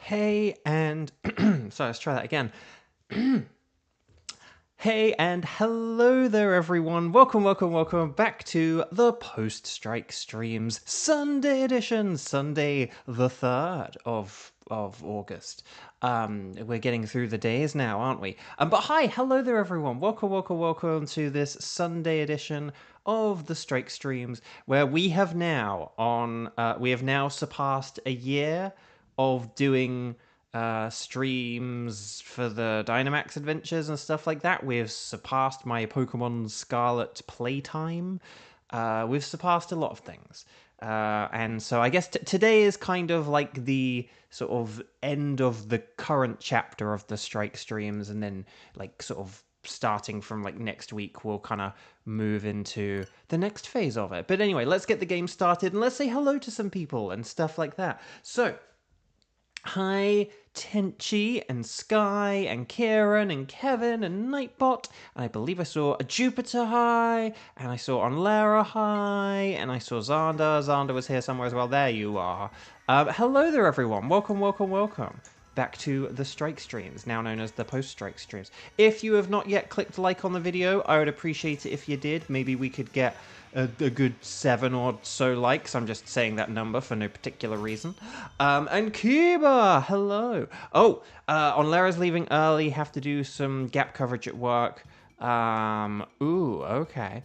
Hey and sorry, let's try that again. Hey and hello there everyone. Welcome back to the post-strike streams Sunday edition, Sunday the 3rd of August. We're getting through the days now, aren't we? But hi, hello there everyone. Welcome to this Sunday edition of the strike streams where we have now surpassed a year of doing streams for the Dynamax Adventures and stuff like that. We've surpassed my Pokemon Scarlet playtime. We've surpassed a lot of things. And so I guess today is kind of like the sort of end of the current chapter of the strike streams, and then like sort of starting from like next week we'll kind of move into the next phase of it. But anyway, let's get the game started and let's say hello to some people and stuff like that. So hi, Tenchi and Sky and Kieran and Kevin and Nightbot. And I believe I saw a Jupiter hi, and I saw Onlara hi, and I saw Xander. Xander was here somewhere as well. There you are. Hello there, everyone. Welcome back to the strike streams, now known as the post-strike streams. If you have not yet clicked like on the video, I would appreciate it if you did. Maybe we could get a good 7 or so likes. I'm just saying that number for no particular reason. And Kiba, hello. Oh, Onlera's leaving early, have to do some gap coverage at work. Okay.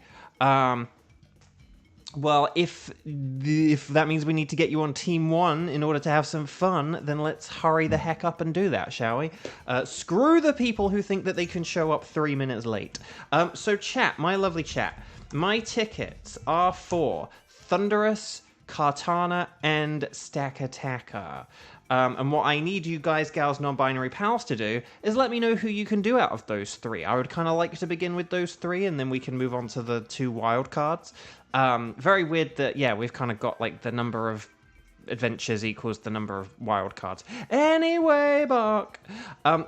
Well, if that means we need to get you on Team 1 in order to have some fun, then let's hurry the heck up and do that, shall we? Screw the people who think that they can show up 3 minutes late. So chat, my lovely chat, my tickets are for Thunderous, Kartana, and Stakataka. And what I need you guys, gals, non-binary pals to do is let me know who you can do out of those 3. I would kind of like to begin with those 3, and then we can move on to the 2 wild cards. Very weird that, yeah, we've kind of got, like, the number of adventures equals the number of wild cards. Anyway, Bark.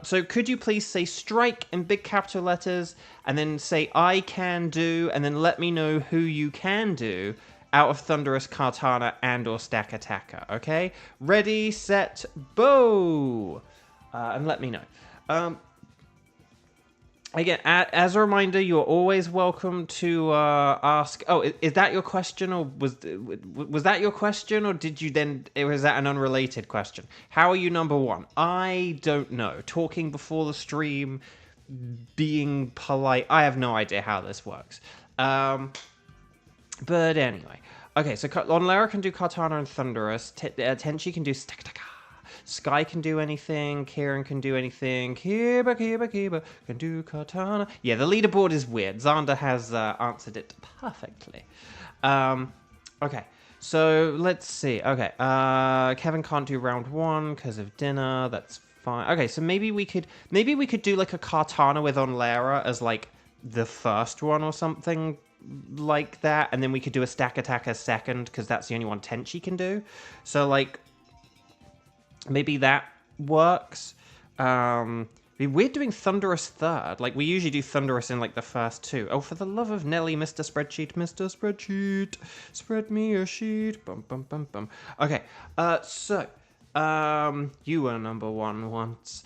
So could you please say strike in big capital letters, and then say I can do, and then let me know who you can do out of Thunderous, Kartana, and or Stakataka, okay? Ready, set, bow! And let me know. Again, as a reminder, you're always welcome to ask... Oh, is that your question, or was that your question, or did you then... Was that an unrelated question? How are you number 1? I don't know. Talking before the stream, being polite... I have no idea how this works. But anyway. Okay, so Onlara can do Kartana and Thunderous. Tenchi can do Stakataka. Sky can do anything. Kieran can do anything. Kiba can do Kartana. Yeah, the leaderboard is weird. Xander has answered it perfectly. Okay, so let's see. Okay, Kevin can't do round 1 because of dinner. That's fine. Okay, so maybe we could do like a Kartana with Onlara as like the first one or something like that, and then we could do a Stakataka second because that's the only one Tenchi can do. So like maybe that works. We're doing Thunderous third. Like we usually do Thunderous in like the first 2. Oh, for the love of Nelly, Mr. Spreadsheet, spread me a sheet. Bum bum bum bum. Okay, so you were number 1 once.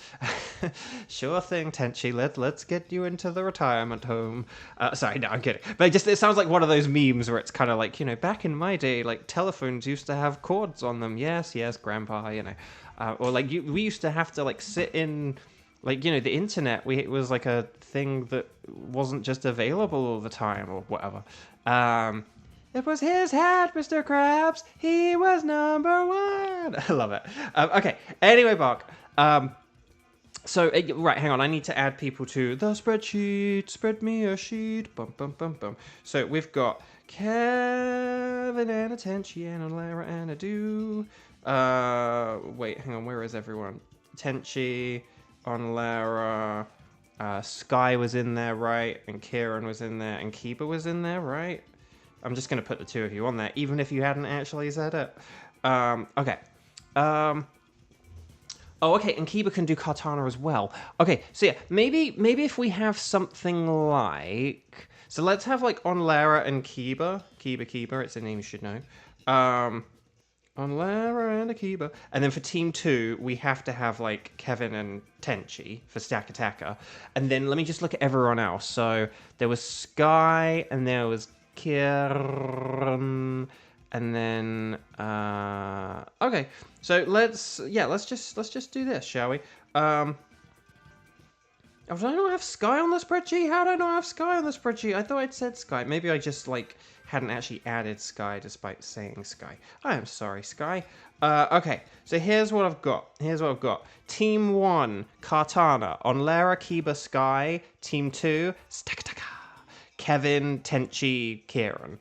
Sure thing, Tenchi. Let's get you into the retirement home. Sorry, no, I'm kidding. But it sounds like one of those memes where it's kind of like, you know, back in my day, like telephones used to have cords on them. Yes, Grandpa. You know, or like we used to have to like sit in, like, you know, the internet. It was like a thing that wasn't just available all the time or whatever. It was his hat, Mr. Krabs. He was number 1. I love it. Okay. Anyway, Bark. So, right, hang on. I need to add people to the spreadsheet. Spread me a sheet. Bum, bum, bum, bum. So, we've got Kevin and a Tenchi and a Lara and a Do. Wait, hang on. Where is everyone? Tenchi, on Lara. Sky was in there, right? And Kieran was in there. And Kiba was in there, right? I'm just going to put the 2 of you on there, even if you hadn't actually said it. Okay. Oh, okay, and Kiba can do Kartana as well. Okay, so yeah, maybe if we have something like... So let's have, like, Onlara and Kiba. Kiba, it's a name you should know. On Lara and Akiba. And then for Team 2, we have to have, like, Kevin and Tenchi for Stack Attacker. And then let me just look at everyone else. So there was Sky, and there was Kieran, and then... okay, so let's just do this, shall we? Oh, did I not have Sky on the spreadsheet? How did I not have Sky on the spreadsheet? I thought I'd said Sky. Maybe I just, like... hadn't actually added Sky despite saying Sky. I am sorry, Sky. Okay, so here's what I've got. Team 1, Kartana. On Lara, Kiba, Sky. Team 2, Stakataka. Kevin, Tenchi, Kieran.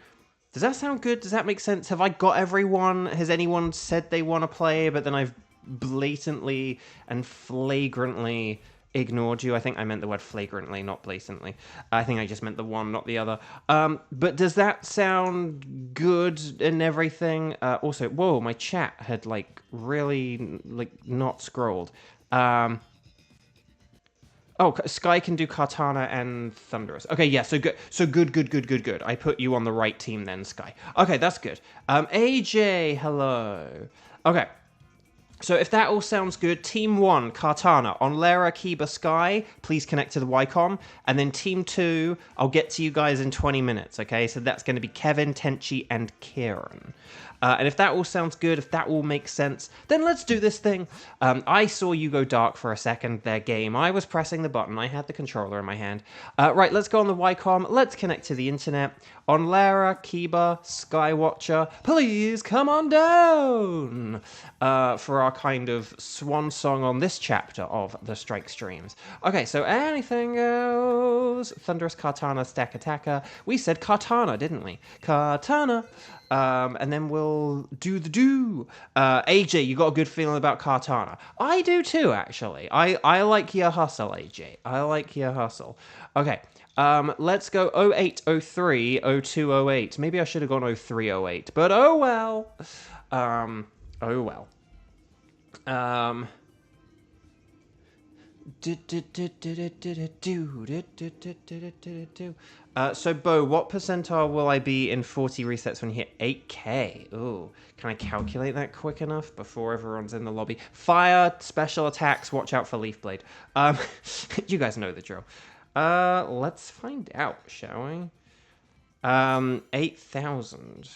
Does that sound good? Does that make sense? Have I got everyone? Has anyone said they want to play, but then I've blatantly and flagrantly... ignored you? I think I meant the word flagrantly, not blatantly. I think I just meant the one, not the other. But does that sound good and everything? Also, whoa, my chat had, like, really, like, not scrolled. Oh, Sky can do Kartana and Thunderous. Okay, yeah, so good. So good. I put you on the right team then, Sky. Okay, that's good. AJ, hello. Okay. So if that all sounds good, Team 1, Kartana. On Lara, Kiba, Sky, please connect to the Wycom. And then Team 2, I'll get to you guys in 20 minutes, okay? So that's going to be Kevin, Tenchi, and Kieran. And if that all sounds good, if that all makes sense, then let's do this thing. I saw you go dark for a second, their game. I was pressing the button. I had the controller in my hand. Right, let's go on the Wycom. Let's connect to the internet. On Lara, Kiba, Skywatcher, please come on down for our kind of swan song on this chapter of the Strike Streams. Okay, so anything goes. Thunderous, Kartana, Stack Attacker. We said Kartana, didn't we? Kartana. And then we'll do the do. AJ, you got a good feeling about Kartana? I do too, actually. I like your hustle, AJ. I like your hustle. Okay. Let's go 0803 0208. Maybe I should have gone 0308, but oh well. Oh well. So, Bo, what percentile will I be in 40 resets when you hit 8k? Ooh, can I calculate that quick enough before everyone's in the lobby? Fire, special attacks, watch out for Leaf Blade. You guys know the drill. Let's find out, shall we? 8,000.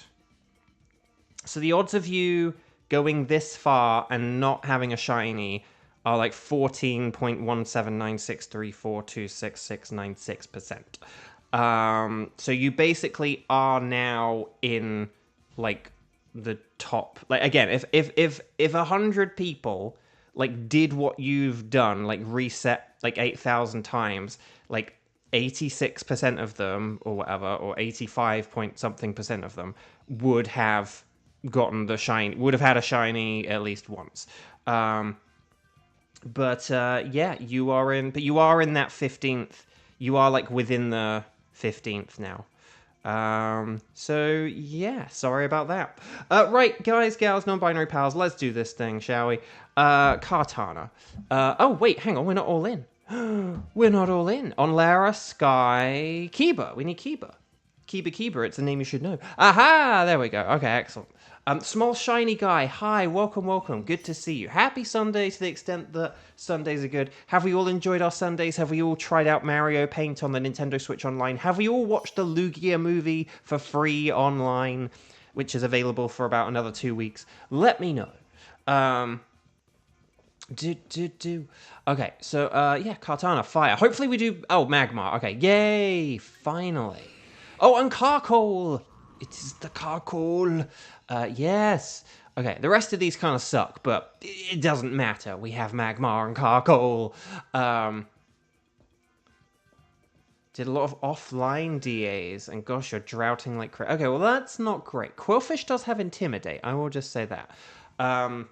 So the odds of you going this far and not having a shiny are like 14.17963426696%. So you basically are now in like the top. Like again, if 100 people like did what you've done, like reset like 8,000 times, like 86% of them or whatever, or 85 point something percent of them would have gotten the shiny, would have had a shiny at least once. But yeah, you are in that 15th. You are like within the 15th now. So yeah, sorry about that. Right, guys, gals, non-binary pals, let's do this thing, shall we? Kartana. Oh wait, hang on, we're not all in. We're not all in. On Lara, Sky, Kiba. We need Kiba. Kiba, it's a name you should know. Aha! There we go. Okay, excellent. Small shiny guy, hi, welcome. Good to see you. Happy Sunday to the extent that Sundays are good. Have we all enjoyed our Sundays? Have we all tried out Mario Paint on the Nintendo Switch Online? Have we all watched the Lugia movie for free online, which is available for about another 2 weeks? Let me know. Okay, so, yeah, Kartana, fire. Hopefully we do... Oh, Magmar. Okay, yay, finally. Oh, and Carcoal. It is the Carcoal. Yes. Okay, the rest of these kind of suck, but it doesn't matter. We have Magmar and Carcoal. Did a lot of offline DAs, and gosh, you're droughting like crazy. Okay, well, that's not great. Quillfish does have Intimidate, I will just say that. But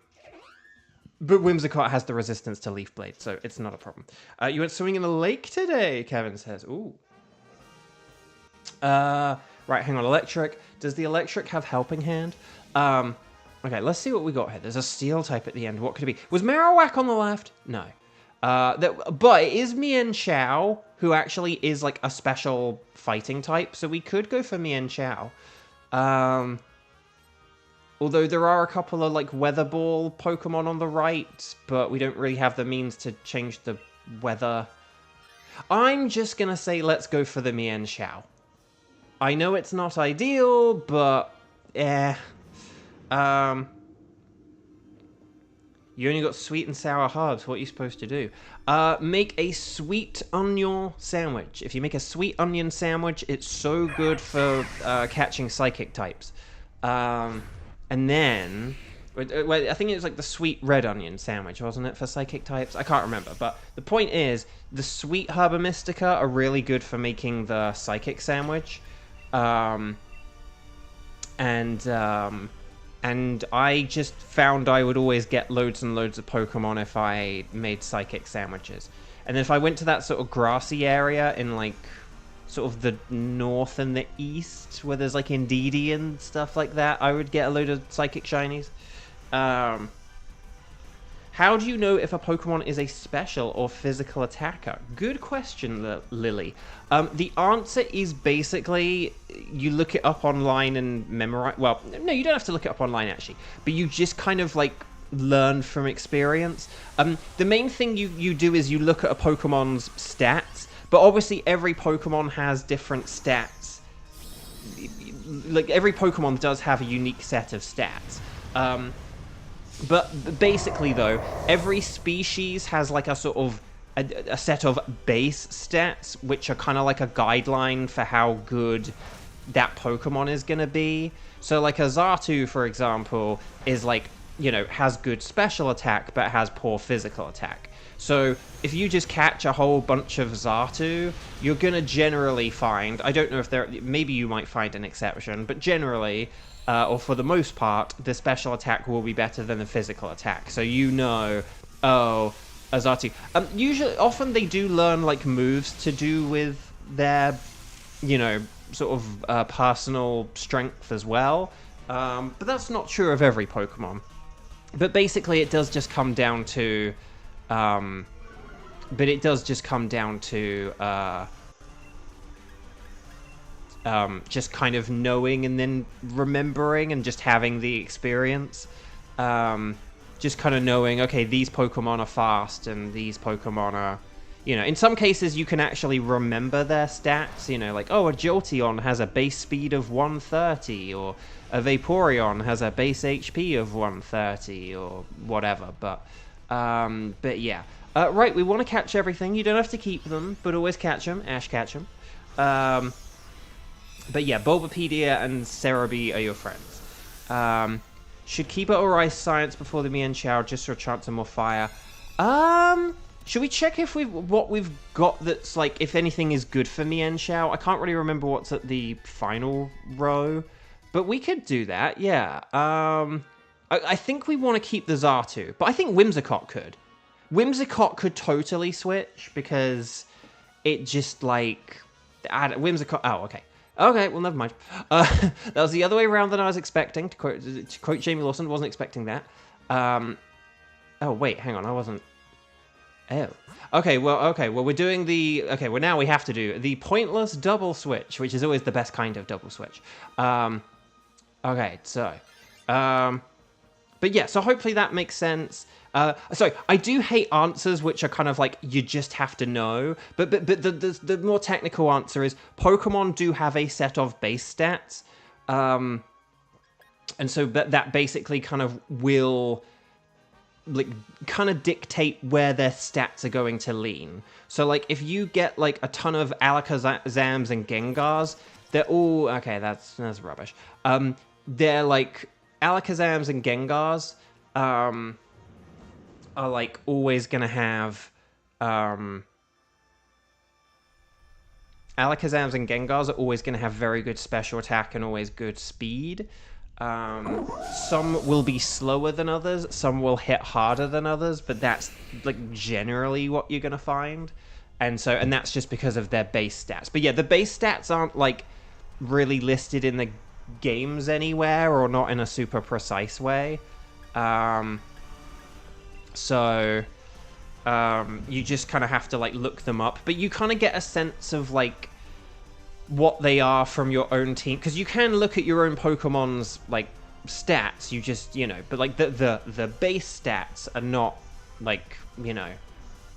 Whimsicott has the resistance to Leaf Blade, so it's not a problem. You went swimming in the lake today, Kevin says. Ooh. Right, hang on. Electric. Does the electric have Helping Hand? Okay, let's see what we got here. There's a steel type at the end. What could it be? Was Marowak on the left? No. But it is Mian Xiao, who actually is like a special fighting type, so we could go for Mian Xiao. Although there are a couple of, like, Weather Ball Pokemon on the right, but we don't really have the means to change the weather. I'm just gonna say let's go for the Mienshao. I know it's not ideal, but... You only got sweet and sour herbs. What are you supposed to do? Make a sweet onion sandwich. If you make a sweet onion sandwich, it's so good for catching psychic types. And then... I think it was like the sweet red onion sandwich, wasn't it, for psychic types? I can't remember, but the point is, the sweet Herba Mystica are really good for making the psychic sandwich. And I just found I would always get loads and loads of Pokemon if I made psychic sandwiches. And then if I went to that sort of grassy area in, like, sort of the north and the east, where there's, like, Indeedee and stuff like that, I would get a load of psychic shinies. How do you know if a Pokemon is a special or physical attacker? Good question, Lily. The answer is basically you look it up online and memorize. Well, no, you don't have to look it up online actually, but you just kind of like learn from experience. The main thing you do is you look at a Pokemon's stats, but obviously every Pokemon has different stats. Like every Pokemon does have a unique set of stats. But basically, though, every species has like a sort of a set of base stats, which are kind of like a guideline for how good that Pokemon is going to be. So, like a Xatu, for example, is like, you know, has good special attack, but has poor physical attack. So, if you just catch a whole bunch of Xatu, you're going to generally find, I don't know if there, maybe you might find an exception, but generally... or for the most part, the special attack will be better than the physical attack. So you know, oh, Xatu. Usually, often they do learn, like, moves to do with their, you know, sort of personal strength as well. But that's not true of every Pokemon. But basically, it does just come down to... just kind of knowing and then remembering and just having the experience. Just kind of knowing, okay, these Pokemon are fast and these Pokemon are... You know, in some cases you can actually remember their stats. You know, like, oh, a Jolteon has a base speed of 130, or a Vaporeon has a base HP of 130, or whatever. But yeah. Right, we want to catch everything. You don't have to keep them, but always catch them. Ash catch them. But yeah, Bulbapedia and Cerebi are your friends. Should keep it or ice science before the Mienshao just for a chance of more fire. Should we check if what we've got that's like, if anything is good for Mienshao? I can't really remember what's at the final row, but we could do that, yeah. I think we want to keep the Xatu, but I think Whimsicott could. Whimsicott could totally switch because it just like... Whimsicott... Oh, okay. Okay, well, never mind. That was the other way around than I was expecting. To quote Jamie Lawson, wasn't expecting that. Oh, wait, hang on, I wasn't... Oh. Okay, well, we're doing the... Okay, well, now we have to do the pointless double switch, which is always the best kind of double switch. Okay, so... But yeah, so hopefully that makes sense. Sorry, I do hate answers which are kind of like, you just have to know. But the more technical answer is, Pokemon do have a set of base stats. And so that basically kind of will, like, kind of dictate where their stats are going to lean. So, like, if you get, like, a ton of Alakazams and Gengars, they're all... Okay, that's rubbish. They're, like... Alakazams and Gengars are like always gonna have Alakazams and Gengars are always gonna have very good special attack and always good speed. Some will be slower than others, some will hit harder than others, but that's like generally what you're gonna find. And that's just because of their base stats. But yeah, the base stats aren't like really listed in the games anywhere, or not in a super precise way. You just kind of have to like look them up, but you kind of get a sense of like what they are from your own team, because you can look at your own Pokemon's like stats, you just, you know, but like the base stats are not like, you know,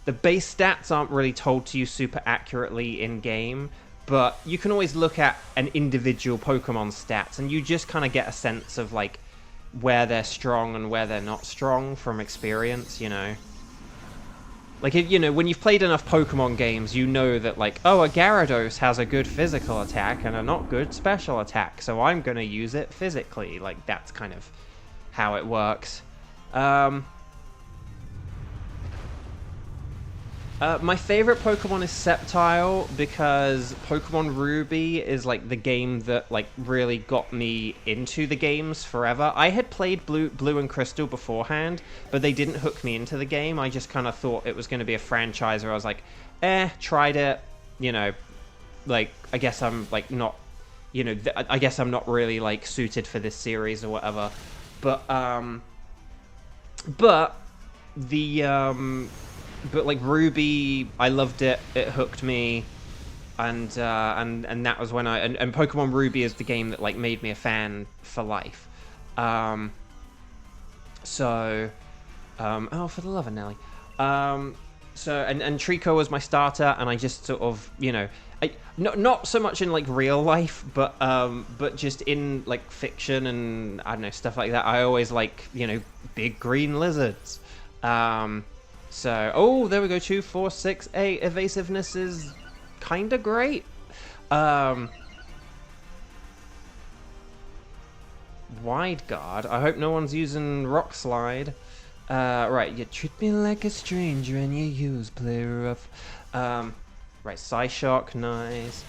the base stats aren't really told to you super accurately in game, but you can always look at an individual Pokemon stats and you just kind of get a sense of like where they're strong and where they're not strong from experience, you know. Like, you know, when you've played enough Pokemon games, you know that, like, oh, a Gyarados has a good physical attack and a not good special attack, so I'm going to use it physically. Like, that's kind of how it works. My favorite Pokemon is Sceptile, because Pokemon Ruby is, like, the game that, like, really got me into the games forever. I had played Blue and Crystal beforehand, but they didn't hook me into the game. I just kind of thought it was going to be a franchise where I was like, tried it, you know, like, I guess I'm, like, not, you know, I guess I'm not really, like, suited for this series or whatever. But like Ruby, I loved it. It hooked me, and that was when and Pokemon Ruby is the game that like made me a fan for life. Oh, for the love of Nelly. So and Trico was my starter, and I just sort of, you know, not so much in like real life, but just in like fiction and I don't know, stuff like that. I always like, you know, big green lizards. So, oh, there we go, 2, 4, 6, 8. Evasiveness is kind of great. Wide Guard. I hope no one's using Rock Slide. Right, you treat me like a stranger and you use play rough. Right, Psyshock, nice.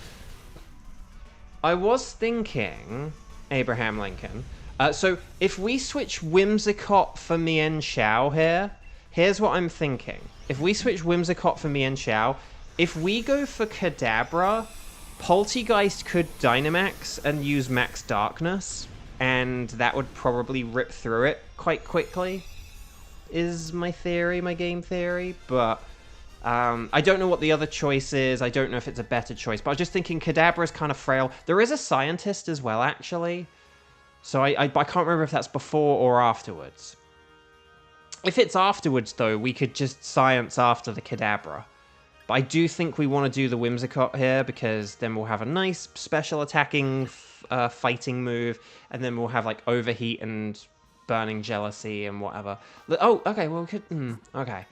I was thinking, Abraham Lincoln. So, if we switch Whimsicott for Mienshao here, here's what I'm thinking. If we switch Whimsicott for Mienshao, if we go for Kadabra, Poltegeist could Dynamax and use Max Darkness, and that would probably rip through it quite quickly, is my theory, my game theory. But I don't know what the other choice is. I don't know if it's a better choice, but I was just thinking Kadabra is kind of frail. There is a Scientist as well, actually. So I can't remember if that's before or afterwards. If it's afterwards, though, we could just Science after the Kadabra. But I do think we want to do the Whimsicott here, because then we'll have a nice special attacking fighting move, and then we'll have, like, Overheat and Burning Jealousy and whatever. Oh, okay, well, we could... okay.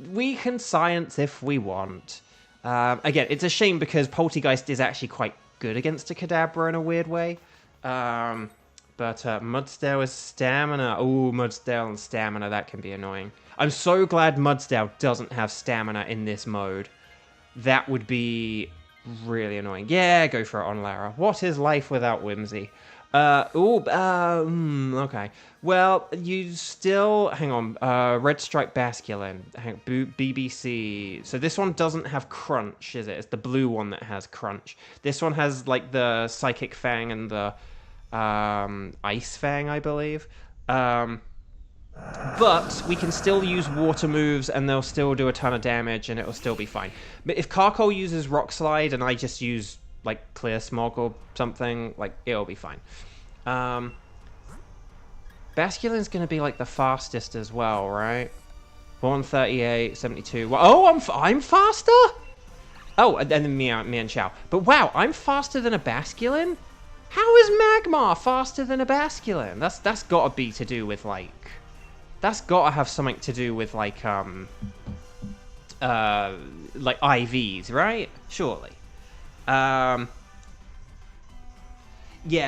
We can Science if we want. Again, it's a shame, because Poltegeist is actually quite good against a Kadabra in a weird way. But Mudsdale is Stamina. Ooh, Mudsdale and Stamina, that can be annoying. I'm so glad Mudsdale doesn't have Stamina in this mode. That would be really annoying. Yeah, go for it on Lara. What is life without Whimsy? Okay. Well, you still... Hang on. Red Stripe Basculin. BBC. So this one doesn't have Crunch, is it? It's the blue one that has Crunch. This one has, like, the Psychic Fang and the... Ice Fang, I believe. But we can still use water moves and they'll still do a ton of damage and it'll still be fine. But if Carkol uses Rock Slide and I just use, like, Clear Smog or something, like, it'll be fine. Basculin's going to be, like, the fastest as well, right? 138, 72. Oh, I'm faster? Oh, and then Mienshao. But wow, I'm faster than a Basculin? How is Magmar faster than a Basculin? That's got to be to do with, like... That's got to have something to do with, like IVs, right? Surely. Yeah,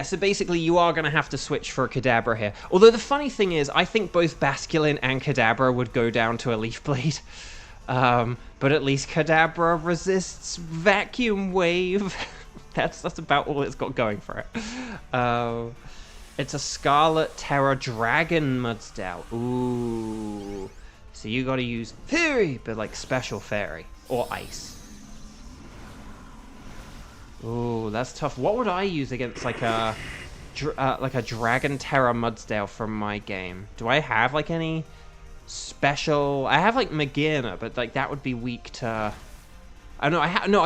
so basically you are going to have to switch for a Kadabra here. Although the funny thing is, I think both Basculin and Kadabra would go down to a Leaf Blade. But at least Kadabra resists Vacuum Wave. That's about all it's got going for it. It's a Scarlet Terror Dragon Mudsdale. Ooh. So you gotta use Fairy, but like Special Fairy. Or Ice. Ooh, that's tough. What would I use against like a Dragon Terror Mudsdale from my game? Do I have like any special... I have like Magearna, but like that would be weak to... I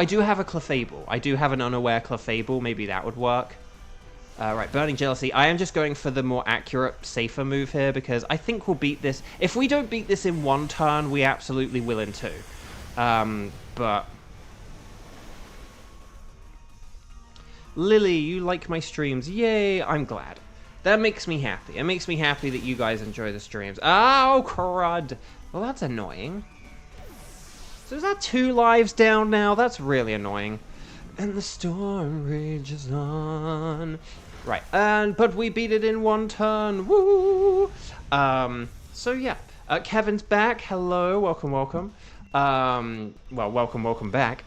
do have a Clefable. I do have an Unaware Clefable. Maybe that would work. Right, Burning Jealousy. I am just going for the more accurate, safer move here, because I think we'll beat this. If we don't beat this in 1 turn, we absolutely will in 2. But... Lily, you like my streams. Yay, I'm glad. That makes me happy. It makes me happy that you guys enjoy the streams. Oh, crud. Well, that's annoying. So is that 2 lives down now? That's really annoying. And the storm rages on. Right, but we beat it in 1 turn. Woo! So yeah. Kevin's back. Hello, welcome, welcome. Well, welcome back.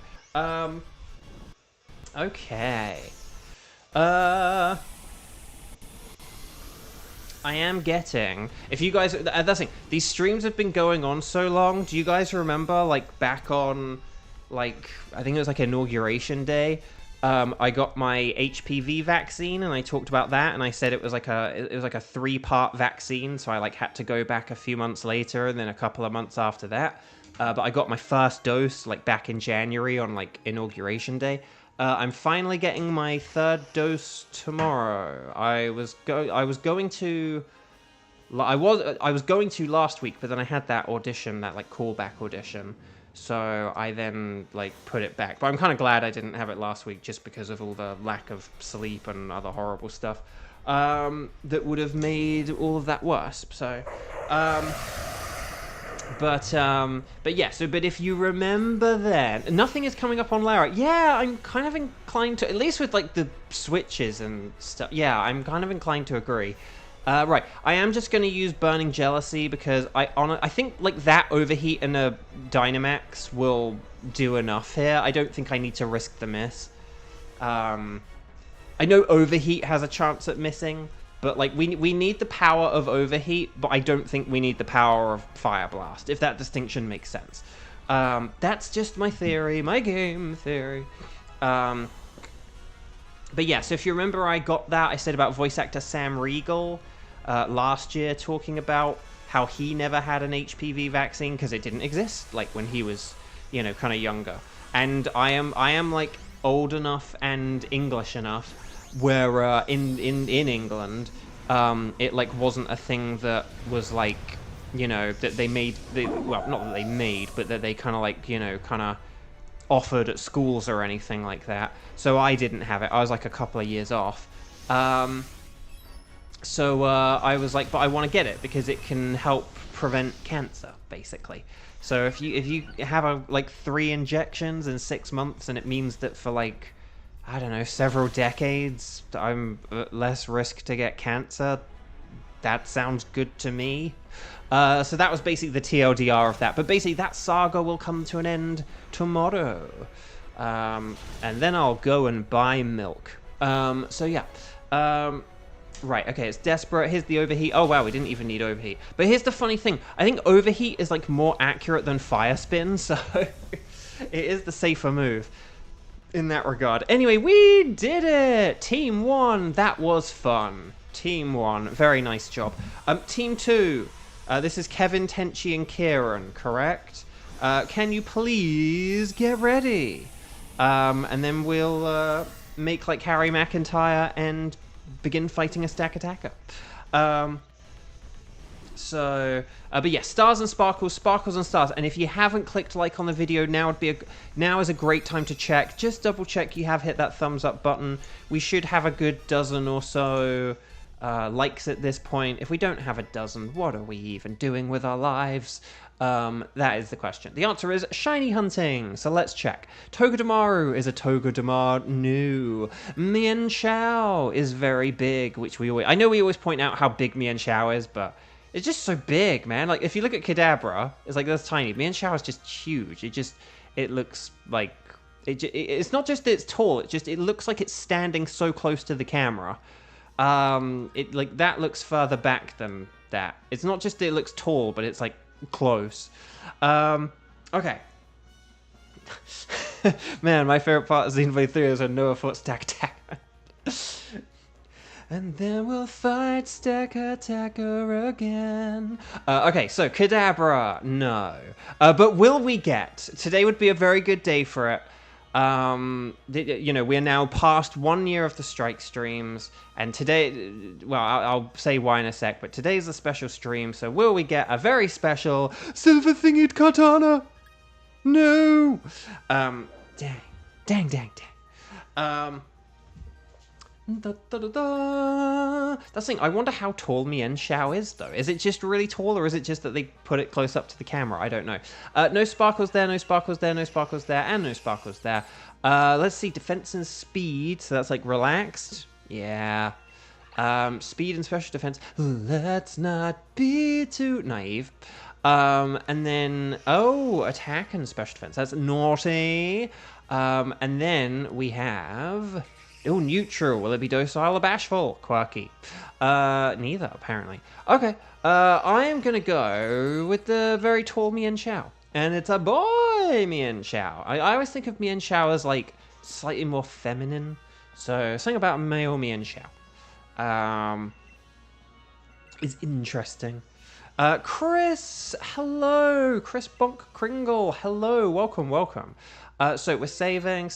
Okay. I am getting... If you guys... That's the thing. These streams have been going on so long. Do you guys remember, like, back on, like, I think it was, like, Inauguration Day, I got my HPV vaccine, and I talked about that, and I said it was like a 3-part vaccine, so I, like, had to go back a few months later, and then a couple of months after that. But I got my first dose, like, back in January on, like, Inauguration Day. I'm finally getting my 3rd dose tomorrow. I was going to last week, but then I had that audition, that like callback audition. So I then like put it back. But I'm kind of glad I didn't have it last week, just because of all the lack of sleep and other horrible stuff that would have made all of that worse. So But yeah, but if you remember then, nothing is coming up on Lara. Yeah, I'm kind of inclined to, at least with like the switches and stuff, yeah, I'm kind of inclined to agree. Right, I am just going to use Burning Jealousy, because I think like that overheat and a Dynamax will do enough here. I don't think I need to risk the miss. I know overheat has a chance at missing, but like we need the power of overheat, but I don't think we need the power of Fire Blast, if that distinction makes sense. That's just my theory, my game theory. But yeah, so if you remember, I got that, I said about voice actor Sam Riegel last year, talking about how he never had an HPV vaccine because it didn't exist, like when he was, you know, kind of younger. And I am like old enough and English enough where in England, it like wasn't a thing that was like, you know, that they made, well, not that they made, but that they kind of like, you know, kind of offered at schools or anything like that. So I didn't have it. I was like a couple of years off. So I was like, but I want to get it because it can help prevent cancer, basically. So if you have like 3 injections in 6 months, and it means that for like, I don't know, several decades, I'm at less risk to get cancer, that sounds good to me. So that was basically the TLDR of that. But basically, that saga will come to an end tomorrow. And then I'll go and buy milk. So yeah. Right, okay, it's desperate. Here's the overheat. Oh, wow, we didn't even need overheat. But here's the funny thing. I think overheat is, like, more accurate than fire spin, so it is the safer move in that regard. Anyway, we did it! Team 1, that was fun. Team 1, very nice job. Team 2, this is Kevin, Tenchi, and Kieran, correct? Can you please get ready? And then we'll make, like, Harry McIntyre and begin fighting a stack attacker. But yeah, stars and sparkles, sparkles and stars. And if you haven't clicked like on the video, now is a great time to check. Just double check you have hit that thumbs up button. We should have a good dozen or so likes at this point. If we don't have a dozen, what are we even doing with our lives? That is the question. The answer is shiny hunting. So let's check. Togedemaru is a Togedemaru new. Mienshao is very big, which I know we always point out how big Mienshao is, but it's just so big, man. Like if you look at Kadabra, it's like that's tiny. Mienshao is just huge. It looks like it's not just that it's tall. It looks like it's standing so close to the camera. It like that looks further back than that. It's not just that it looks tall, but it's like close. Okay. Man, my favorite part of Xenoblade 3 is when Noah fought Stack Attacker. And then we'll fight Stack Attacker again. Okay, so Kadabra, no. But will we get? Today would be a very good day for it. You know, we're now past 1 year of the strike streams, and today, well, I'll say why in a sec, but today's a special stream, so will we get a very special silver thinged katana? No! Dang. That's the thing. I wonder how tall Mian Xiao is, though. Is it just really tall, or is it just that they put it close up to the camera? I don't know. No sparkles there, no sparkles there, no sparkles there, and no sparkles there. Let's see, defense and speed. So that's like relaxed. Yeah. Speed and special defense. Let's not be too naive. And then, attack and special defense. That's naughty. And then we have... Oh, neutral. Will it be docile or bashful? Quirky. Neither, apparently. Okay. I am going to go with the very tall Mian Xiao. And it's a boy Mian Xiao. I always think of Mian Xiao as, like, slightly more feminine. So, something about male Mian Xiao. Is interesting. Chris, hello. Chris Bonk Kringle, hello. Welcome. So, we're saving.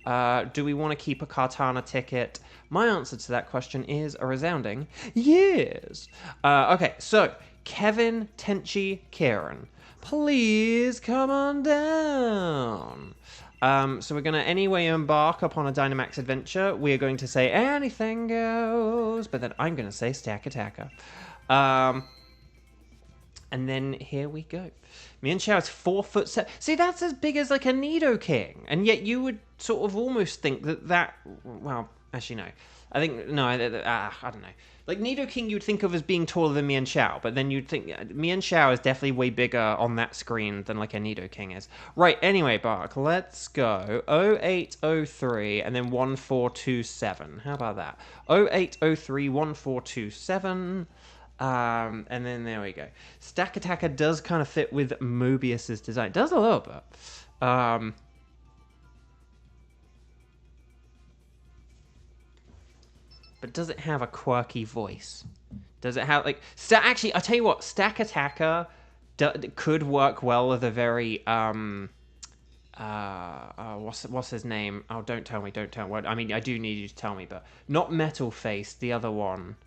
Do we want to keep a Katana ticket? My answer to that question is a resounding yes. Okay, so Kevin, Tenchi, Kieran, please come on down. So we're going to anyway embark upon a Dynamax adventure. We are going to say anything goes, but then I'm going to say stack attacker. And then here we go. Mian Xiao is 4'7". See, that's as big as like a Nidoking, and yet you would sort of almost think that. Well, actually no. I think no. I don't know. Like Nidoking, you'd think of as being taller than Mian Xiao, but then you'd think Mian Xiao is definitely way bigger on that screen than like a Nidoking is. Right. Anyway, Bark, let's go 0803 and then 1427. How about that? 0803 1427. And then there we go. Stack Attacker does kind of fit with Mobius's design. It does a little bit. But does it have a quirky voice? Does it have, like... Actually, I'll tell you what. Stack Attacker could work well with a very... what's his name? Oh, don't tell me. I mean, I do need you to tell me, but... Not Metal Face, the other one.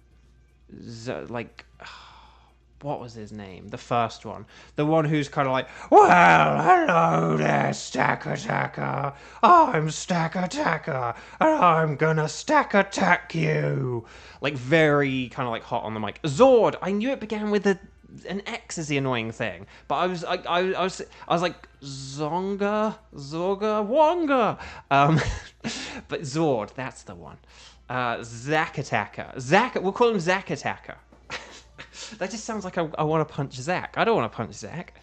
What was his name? The first one. The one who's kind of like, well, hello there, Stack Attacker. I'm Stack Attacker, and I'm gonna Stack Attack you. Like, very kind of like hot on the mic. Zord! I knew it began with an X is the annoying thing. But I was like, Zorga, Wonga. But Zord, that's the one. Zack Attacker. We'll call him Zack Attacker. That just sounds like I want to punch Zack. I don't want to punch Zack.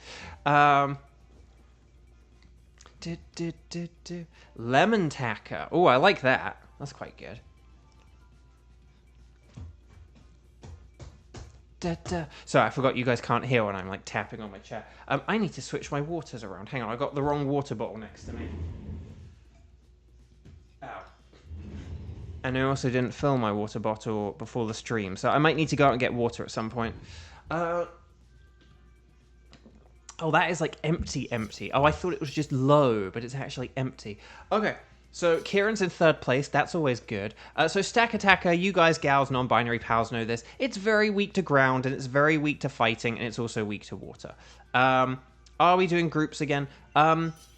Lemon Tacker. Oh, I like that. That's quite good. Sorry, I forgot you guys can't hear when I'm like tapping on my chair. I need to switch my waters around. Hang on, I got the wrong water bottle next to me. Ow. And I also didn't fill my water bottle before the stream, so I might need to go out and get water at some point. Oh, that is like empty. Oh, I thought it was just low, but it's actually empty. Okay, so Kieran's in 3rd place. That's always good. So Stack Attacker, you guys, gals, non-binary pals know this. It's very weak to ground, and it's very weak to fighting, and it's also weak to water. Are we doing groups again?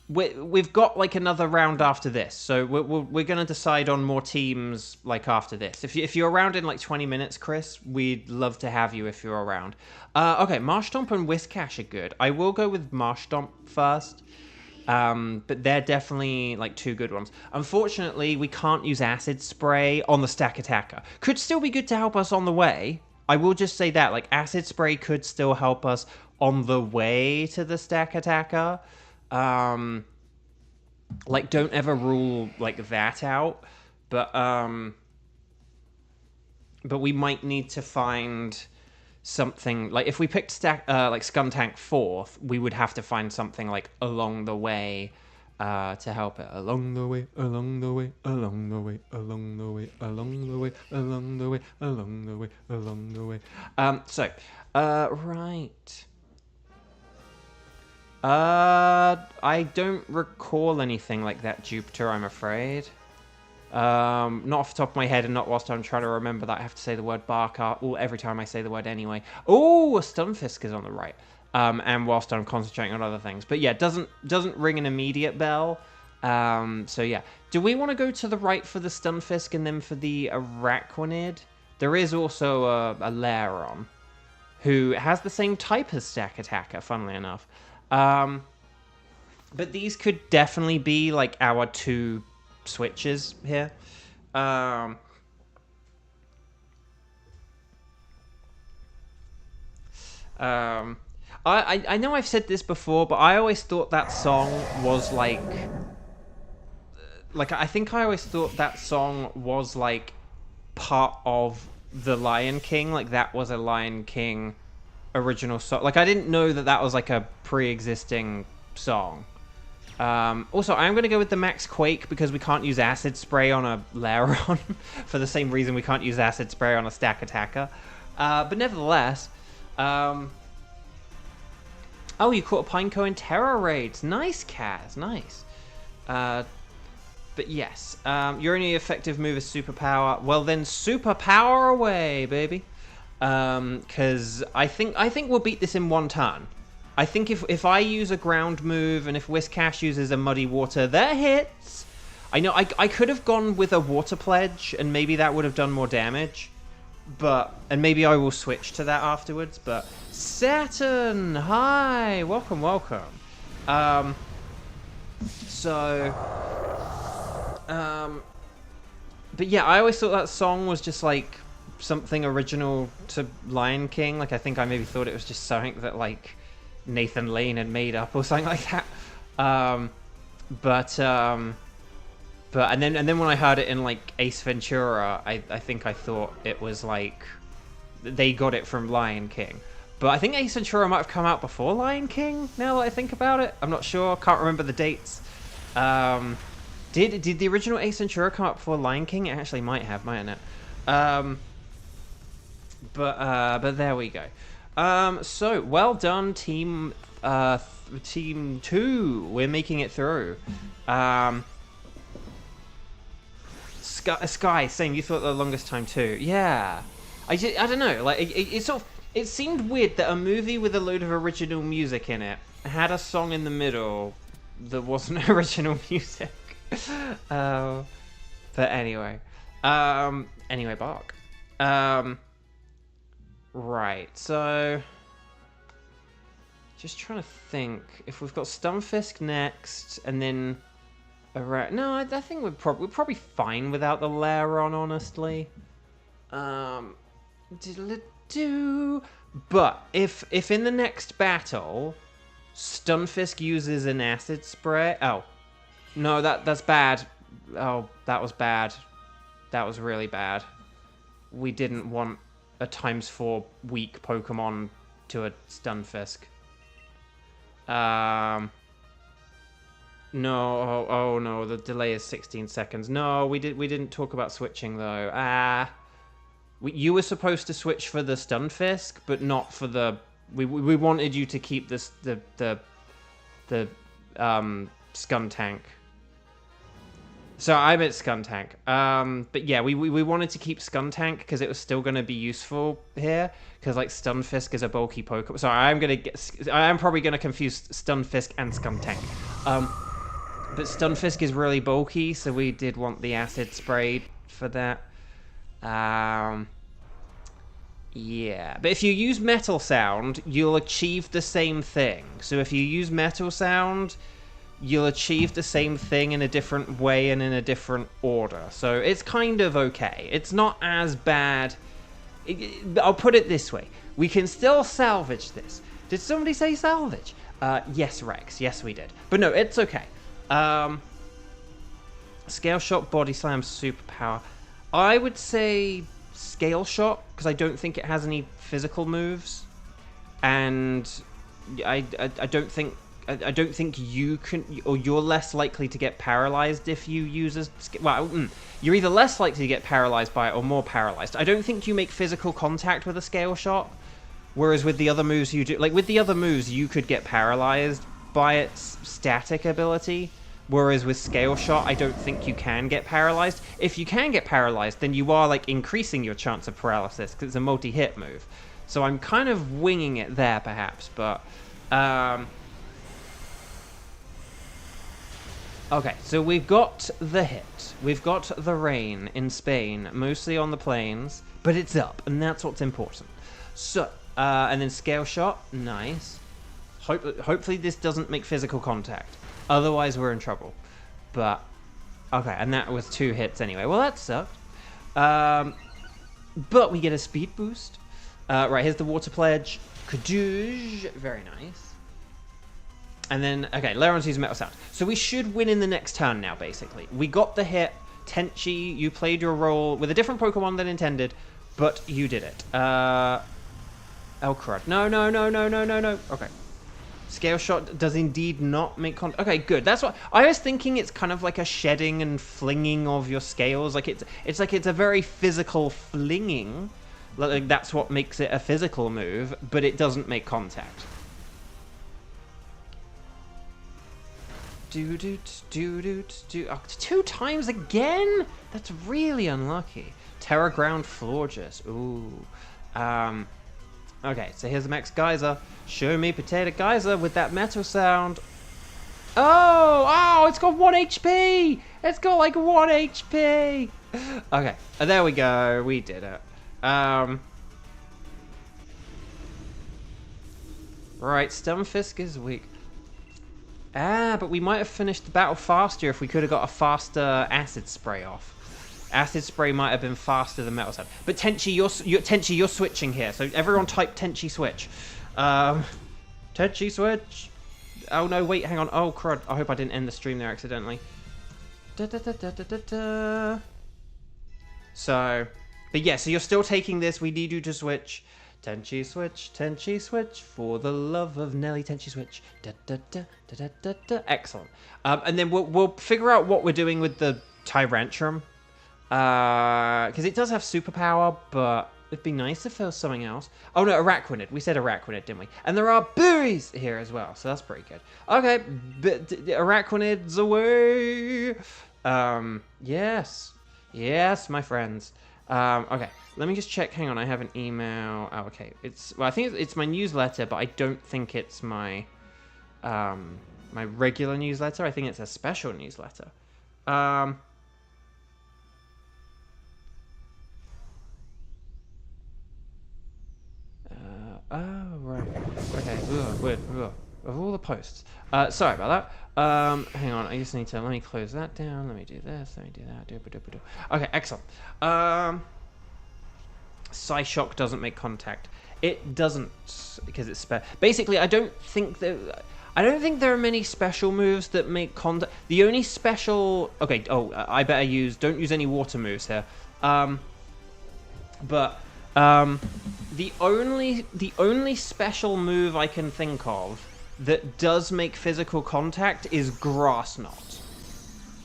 We've got like another round after this, so we're gonna decide on more teams like after this. If you're around in like 20 minutes, Chris, we'd love to have you if you're around. Okay, Marshtomp and Whiscash are good. I will go with Marshtomp first, but they're definitely like 2 good ones. Unfortunately, we can't use Acid Spray on the Stack Attacker. Could still be good to help us on the way. I will just say that, like, Acid Spray could still help us on the way to the Stack Attacker. Like, don't ever rule like that out, but we might need to find something like if we picked like Skuntank 4th, we would have to find something like along the way to help it. Along the way. So right. I don't recall anything like that, Jupiter, I'm afraid. Not off the top of my head, and not whilst I'm trying to remember that I have to say the word bark every time I say the word anyway. Oh, a Stunfisk is on the right. And whilst I'm concentrating on other things. But yeah, doesn't ring an immediate bell. So yeah. Do we want to go to the right for the Stunfisk and then for the Araquanid? There is also a Lairon, who has the same type as Stack Attacker, funnily enough. But these could definitely be like our two switches here. I know I've said this before, but I always thought that song was like I think I always thought that song was like part of the Lion King, like that was a Lion King original song. Like I didn't know that that was like a pre-existing song. Also, I'm going to go with the Max Quake because we can't use Acid Spray on a Lairon for the same reason we can't use Acid Spray on a Stack Attacker. But nevertheless, oh, you caught a Pineco in Terror Raids. Nice, Kaz, nice. But yes, your only effective move is Superpower. Well, then Superpower away, baby. Because I think we'll beat this in one turn. I think if I use a ground move and if Whiscash uses a Muddy Water, that hits. I know I could have gone with a Water Pledge and maybe that would have done more damage. And maybe I will switch to that afterwards. But Saturn, hi, welcome. But yeah, I always thought that song was just like something original to Lion King. Like I think I maybe thought it was just something that like Nathan Lane had made up or something like that. But and then when I heard it in like Ace Ventura, I think I thought it was like they got it from Lion King. But I think Ace Ventura might have come out before Lion King, now that I think about it. I'm not sure, can't remember the dates. Did the original Ace Ventura come out before Lion King? It actually might have, mightn't it? But there we go. So well done, team 2. We're making it through. Sky, same. You thought the longest time too. Yeah. I don't know. Like it seemed weird that a movie with a load of original music in it had a song in the middle that wasn't original music. But anyway. Anyway, Bark. Right, so just trying to think if we've got Stunfisk next, and then no, I think we're probably fine without the Lairon, honestly. But if in the next battle Stunfisk uses an Acid Spray, oh no, that's bad. Oh, that was bad. That was really bad. We didn't want a ×4 weak Pokemon to a Stunfisk. No, oh no, the delay is 16 seconds. No, we didn't talk about switching though. You were supposed to switch for the Stunfisk, but not for the. We wanted you to keep this the Skuntank. So I meant Skuntank. But yeah, we wanted to keep Skuntank because it was still going to be useful here. Because like Stunfisk is a bulky Pokemon. So I am probably going to confuse Stunfisk and Skuntank. But Stunfisk is really bulky, so we did want the Acid Spray for that. Yeah, but if you use Metal Sound, you'll achieve the same thing. So if you use Metal Sound, you'll achieve the same thing in a different way and in a different order. So it's kind of okay. It's not as bad. I'll put it this way. We can still salvage this. Did somebody say salvage? Yes, Rex. Yes, we did. But no, it's okay. Scale Shot, Body Slam, Superpower. I would say Scale Shot, because I don't think it has any physical moves. And I don't think you can, or you're less likely to get paralyzed if you use a. Well, you're either less likely to get paralyzed by it or more paralyzed. I don't think you make physical contact with a Scale Shot, whereas with the other moves you do. Like with the other moves, you could get paralyzed by its static ability. Whereas with Scale Shot, I don't think you can get paralyzed. If you can get paralyzed, then you are like increasing your chance of paralysis because it's a multi-hit move. So I'm kind of winging it there, perhaps. But okay, so we've got the hit. We've got the rain in Spain, mostly on the plains, but it's up, and that's what's important. So, and then Scale Shot, nice. Hopefully this doesn't make physical contact. Otherwise, we're in trouble. But, okay, and that was 2 hits anyway. Well, that sucked. But we get a speed boost. Right, here's the Water Pledge. Kadoosh. Very nice. And then, okay, Laron's using Metal Sound. So we should win in the next turn now, basically. We got the hit. Tenchi, you played your role with a different Pokemon than intended, but you did it. Oh, crud. No. Okay. Scale Shot does indeed not make contact. Okay, good. That's what I was thinking. It's kind of like a shedding and flinging of your scales. Like it's a very physical flinging. Like that's what makes it a physical move, but it doesn't make contact. Do. Oh, 2 times again? That's really unlucky. Terra Ground Florges. Ooh. Okay, so here's the Max Geyser. Show me Potato Geyser with that metal sound. Oh, it's got 1 HP. It's got like 1 HP. Okay, there we go. We did it. Right, Stunfisk is weak. But we might have finished the battle faster if we could have got a faster Acid Spray off. Acid Spray might have been faster than Metal Sound. But Tenchi, you're switching here. So everyone type Tenchi switch. Tenchi switch. Oh no, wait, hang on. Oh crud. I hope I didn't end the stream there accidentally. So, but yeah, so you're still taking this. We need you to switch. Tenchi switch, for the love of Nelly, Tenchi switch. Excellent. And then we'll figure out what we're doing with the Tyrantrum. Because it does have superpower, but it'd be nice if there was something else. Oh no, Araquanid. We said Araquanid, didn't we? And there are berries here as well, so that's pretty good. Okay, Araquanid's away. Yes, my friends. Okay, let me just check. Hang on, I have an email. Oh, okay. I think it's my newsletter, but I don't think it's my my regular newsletter. I think it's a special newsletter. Oh, right. Okay. Weird. Of all the posts. Sorry about that. Hang on. I just need to... Let me close that down. Let me do this. Let me do that. Okay, excellent. Psyshock doesn't make contact. It doesn't, because it's... Basically, I don't think there are many special moves that make contact. The only special... Okay, I better use... Don't use any water moves here. The only special move I can think of that does make physical contact is Grass Knot.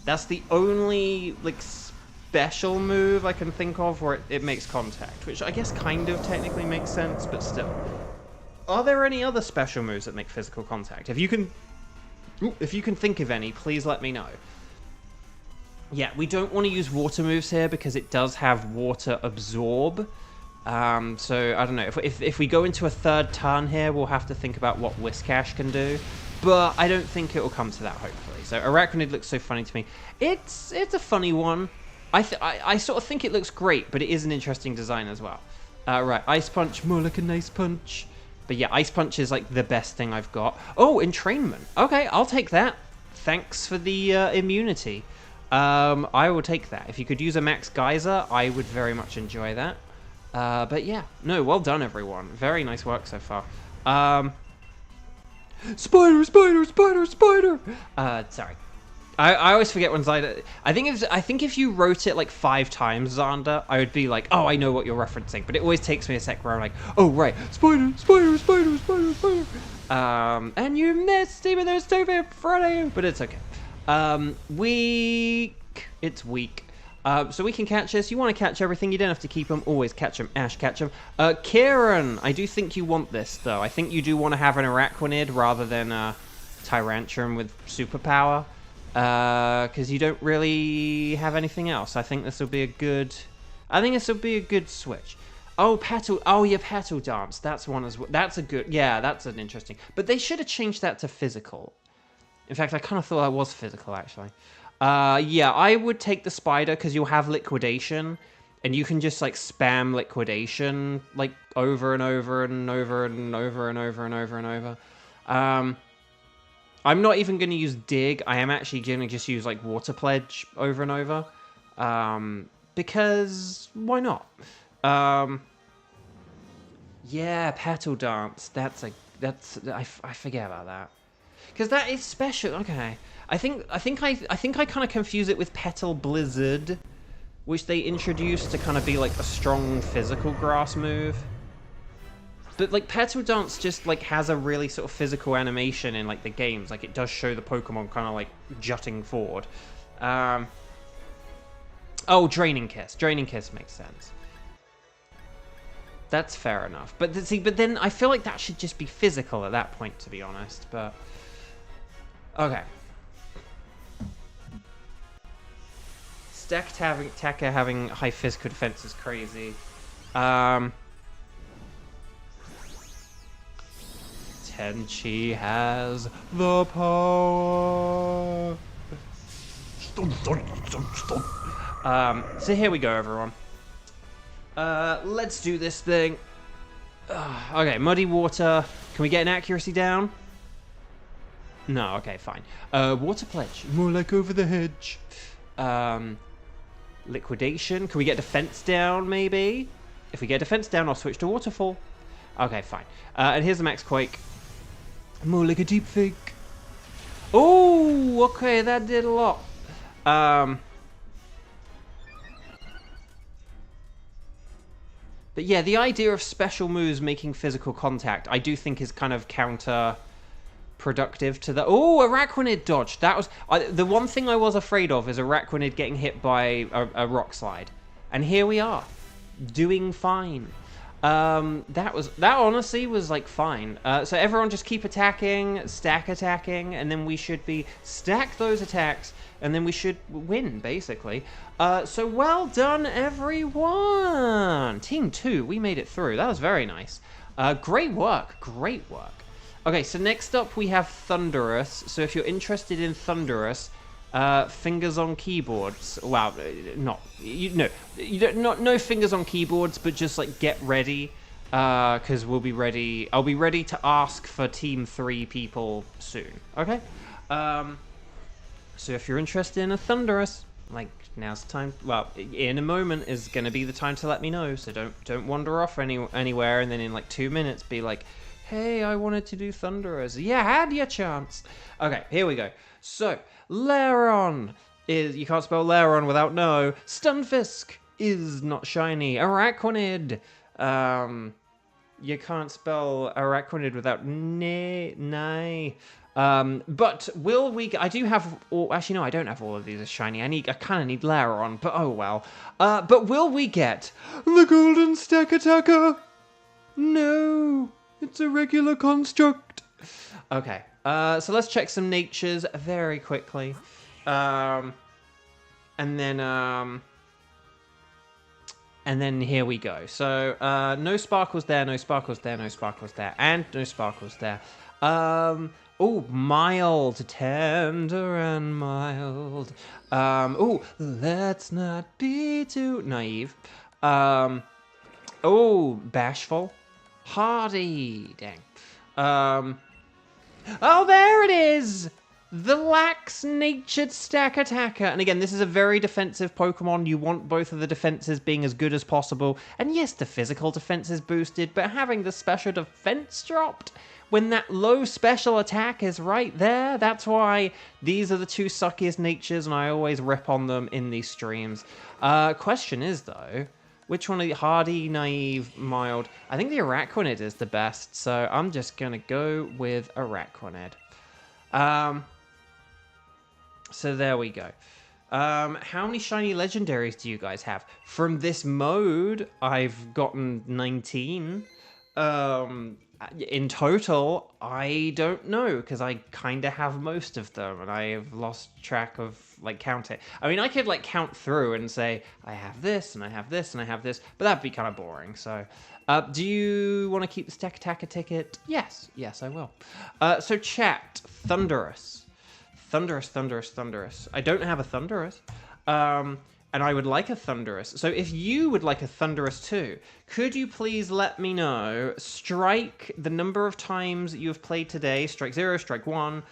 That's the only special move I can think of where it makes contact, which I guess kind of technically makes sense, but still. Are there any other special moves that make physical contact? If you can think of any, please let me know. Yeah, we don't want to use water moves here because it does have water absorb. So I don't know, if we go into a third turn here, we'll have to think about what Whiscash can do, but I don't think it will come to that, hopefully. So Araquanid looks so funny to me. It's a funny one. I sort of think it looks great, but it is an interesting design as well. Right, Ice Punch, more like a nice punch. But yeah, Ice Punch is like the best thing I've got. Oh, Entrainment. Okay, I'll take that. Thanks for the immunity. I will take that. If you could use a Max Geyser, I would very much enjoy that. But yeah, no, well done everyone. Very nice work so far. Spider! Sorry. I always forget when Zyda... I think if you wrote it like 5 times, Xander, I would be like, oh, I know what you're referencing. But it always takes me a sec where I'm like, oh, right. Spider! And you missed, even though it's 2 feet in front of you. But it's okay. Weak. It's weak. So we can catch this. You want to catch everything. You don't have to keep them. Always catch them. Ash, catch them. Kieran, I do think you want this, though. I think you do want to have an Araquanid rather than Tyrantrum with superpower. Because you don't really have anything else. I think this will be a good... I think this will be a good switch. Oh, Petal... Oh, yeah, Petal Dance. That's one as well. That's a good... Yeah, that's an interesting... But they should have changed that to physical. In fact, I kind of thought that was physical, actually. Yeah, I would take the spider because you'll have liquidation. And you can just, like, spam liquidation, like, over and over and over and over and over and over and over. I'm not even going to use dig. I am actually going to just use, like, Water Pledge over and over. Because why not? Yeah, Petal Dance. I forget about that. Because that is special. Okay. I think I kind of confuse it with Petal Blizzard, which they introduced to kind of be like a strong physical grass move. But like Petal Dance just like has a really sort of physical animation in like the games. Like it does show the Pokemon kind of like jutting forward. Oh, Draining Kiss. Draining Kiss makes sense. That's fair enough. But see, but then I feel like that should just be physical at that point, to be honest. But okay. Stacked Taka having high physical defense is crazy. Tenchi has the power. So here we go, everyone. Let's do this thing. Okay, Muddy Water. Can we get an accuracy down? No, okay, fine. Water Pledge. More like over the hedge. Liquidation. Can we get defense down, maybe? If we get defense down, I'll switch to Waterfall. Okay, fine. And here's the Max Quake. More like a deep fake. Oh, okay, that did a lot. But yeah, the idea of special moves making physical contact, I do think is kind of counter-productive to the... Oh, Araquanid dodge. That was... the one thing I was afraid of is Araquanid getting hit by a rock slide. And here we are, doing fine. That honestly was like fine. So everyone just keep attacking, stack attacking, and then we should be stack those attacks, and then we should win basically. So well done, everyone. Team 2, we made it through. That was very nice. Great work, great work. Okay, so next up we have Thunderous. So if you're interested in Thunderous, fingers on keyboards. Wow, no fingers on keyboards, but just like get ready, because we'll be ready. I'll be ready to ask for Team 3 people soon. Okay. So if you're interested in a Thunderous, like now's the time. Well, in a moment is going to be the time to let me know. So don't wander off anywhere, and then in like 2 minutes be like, hey, I wanted to do Thunderous. Yeah, had your chance. Okay, here we go. So, Lairon is... You can't spell Lairon without no. Stunfisk is not shiny. Araquanid. You can't spell Araquanid without nay. But will we... I do have... Actually, no, I don't have all of these as shiny. I kind of need Lairon, but oh well. But will we get the Golden Stack Attacker? No. It's a regular construct. Okay. So let's check some natures very quickly. And then here we go. So, no sparkles there, no sparkles there, no sparkles there, and no sparkles there. Oh, mild, tender and mild. Oh, let's not be too naive. Oh, bashful. Hardy, dang. Oh, there it is! The lax-natured Stack Attacker. And again, this is a very defensive Pokemon. You want both of the defenses being as good as possible. And yes, the physical defense is boosted, but having the special defense dropped when that low special attack is right there, that's why these are the two suckiest natures, and I always rip on them in these streams. Question is, though... Which one are the hardy, naive, mild? I think the Araquanid is the best, so I'm just going to go with Araquanid. So there we go. How many shiny legendaries do you guys have? From this mode, I've gotten 19. In total, I don't know, because I kind of have most of them, and I have lost track of, like, counting. I mean, I could, like, count through and say, I have this, and I have this, and I have this, but that'd be kind of boring, so... do you want to keep the Stack Attacker ticket? Yes, I will. So chat, Thunderous. Thunderous. I don't have a Thunderous. And I would like a Thunderous. So if you would like a Thunderous too, could you please let me know, strike the number of times you have played today, strike 0, strike 1,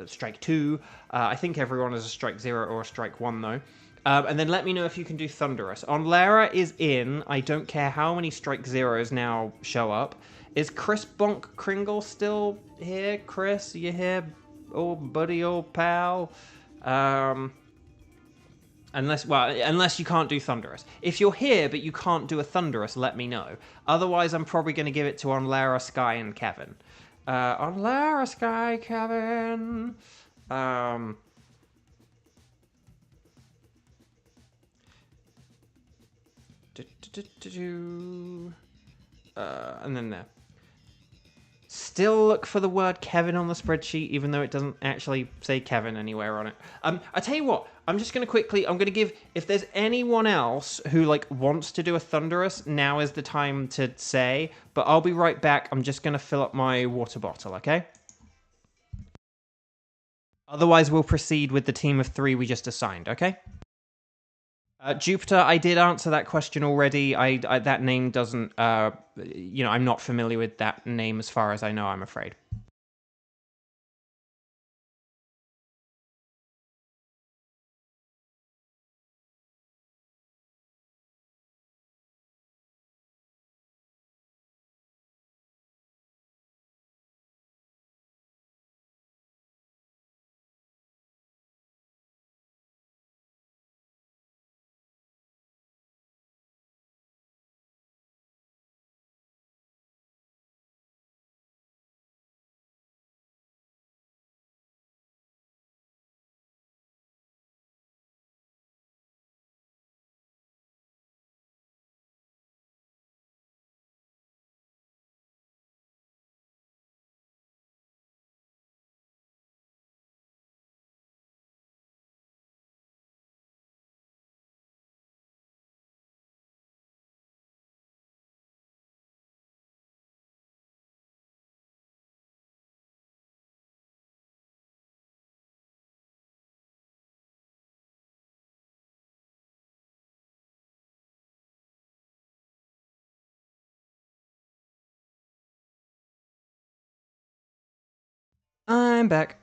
strike 2. I think everyone is a strike 0 or a strike 1 though. And then let me know if you can do Thunderous. On Lara is in. I don't care how many strike 0s now show up. Is Chris Bonk Kringle still here? Chris, you here? Old buddy, old pal? Unless you can't do Thunderous. If you're here but you can't do a Thunderous, let me know. Otherwise, I'm probably going to give it to On Lara, Sky, and Kevin. On Lara, Sky, Kevin. And then there. Still look for the word Kevin on the spreadsheet, even though it doesn't actually say Kevin anywhere on it. I tell you what, I'm just going to give, if there's anyone else who, like, wants to do a Thunderous, now is the time to say, but I'll be right back. I'm just going to fill up my water bottle, okay? Otherwise, we'll proceed with the team of 3 we just assigned, okay? Jupiter, I did answer that question already. I that name doesn't, I'm not familiar with that name as far as I know, I'm afraid. I'm back.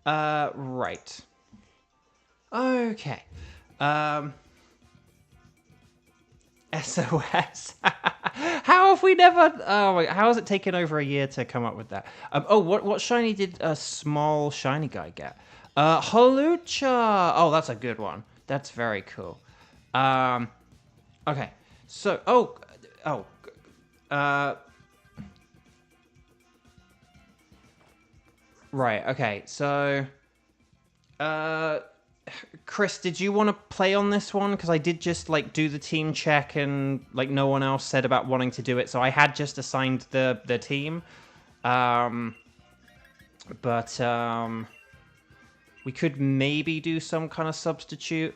Right. Okay. SOS. How have we never... Oh, wait, how has it taken over a year to come up with that? What shiny did a small shiny guy get? Holucha! Oh, that's a good one. That's very cool. Okay. So, right, okay, so... Chris, did you want to play on this one? Because I did just, like, do the team check and, like, no one else said about wanting to do it. So I had just assigned the team. We could maybe do some kind of substitute.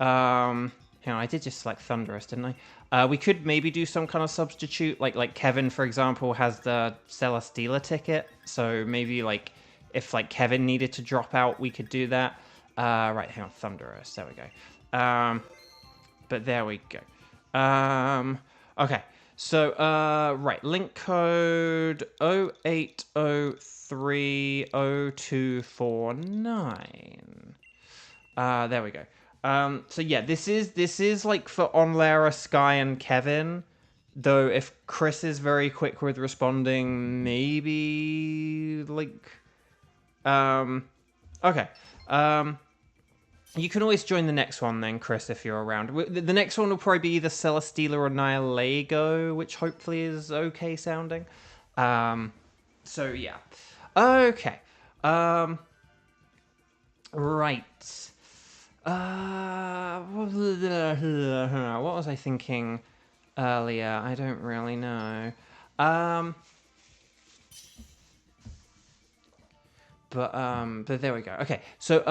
Hang on, I did just select Thunderous, didn't I? We could maybe do some kind of substitute. Like Kevin, for example, has the Celesteela ticket. So maybe, like, if, like, Kevin needed to drop out, we could do that. Right, hang on, Thunderous, there we go. But there we go. Okay, so, right, link code 08030249. There we go. So yeah, this is like for Onlara, Sky, and Kevin. Though if Chris is very quick with responding, maybe, like... Okay. You can always join the next one then, Chris, if you're around. The next one will probably be either Celesteela or Nihilego, which hopefully is okay sounding. So, yeah. Okay. Right. What was I thinking earlier? I don't really know. But there we go. Okay, so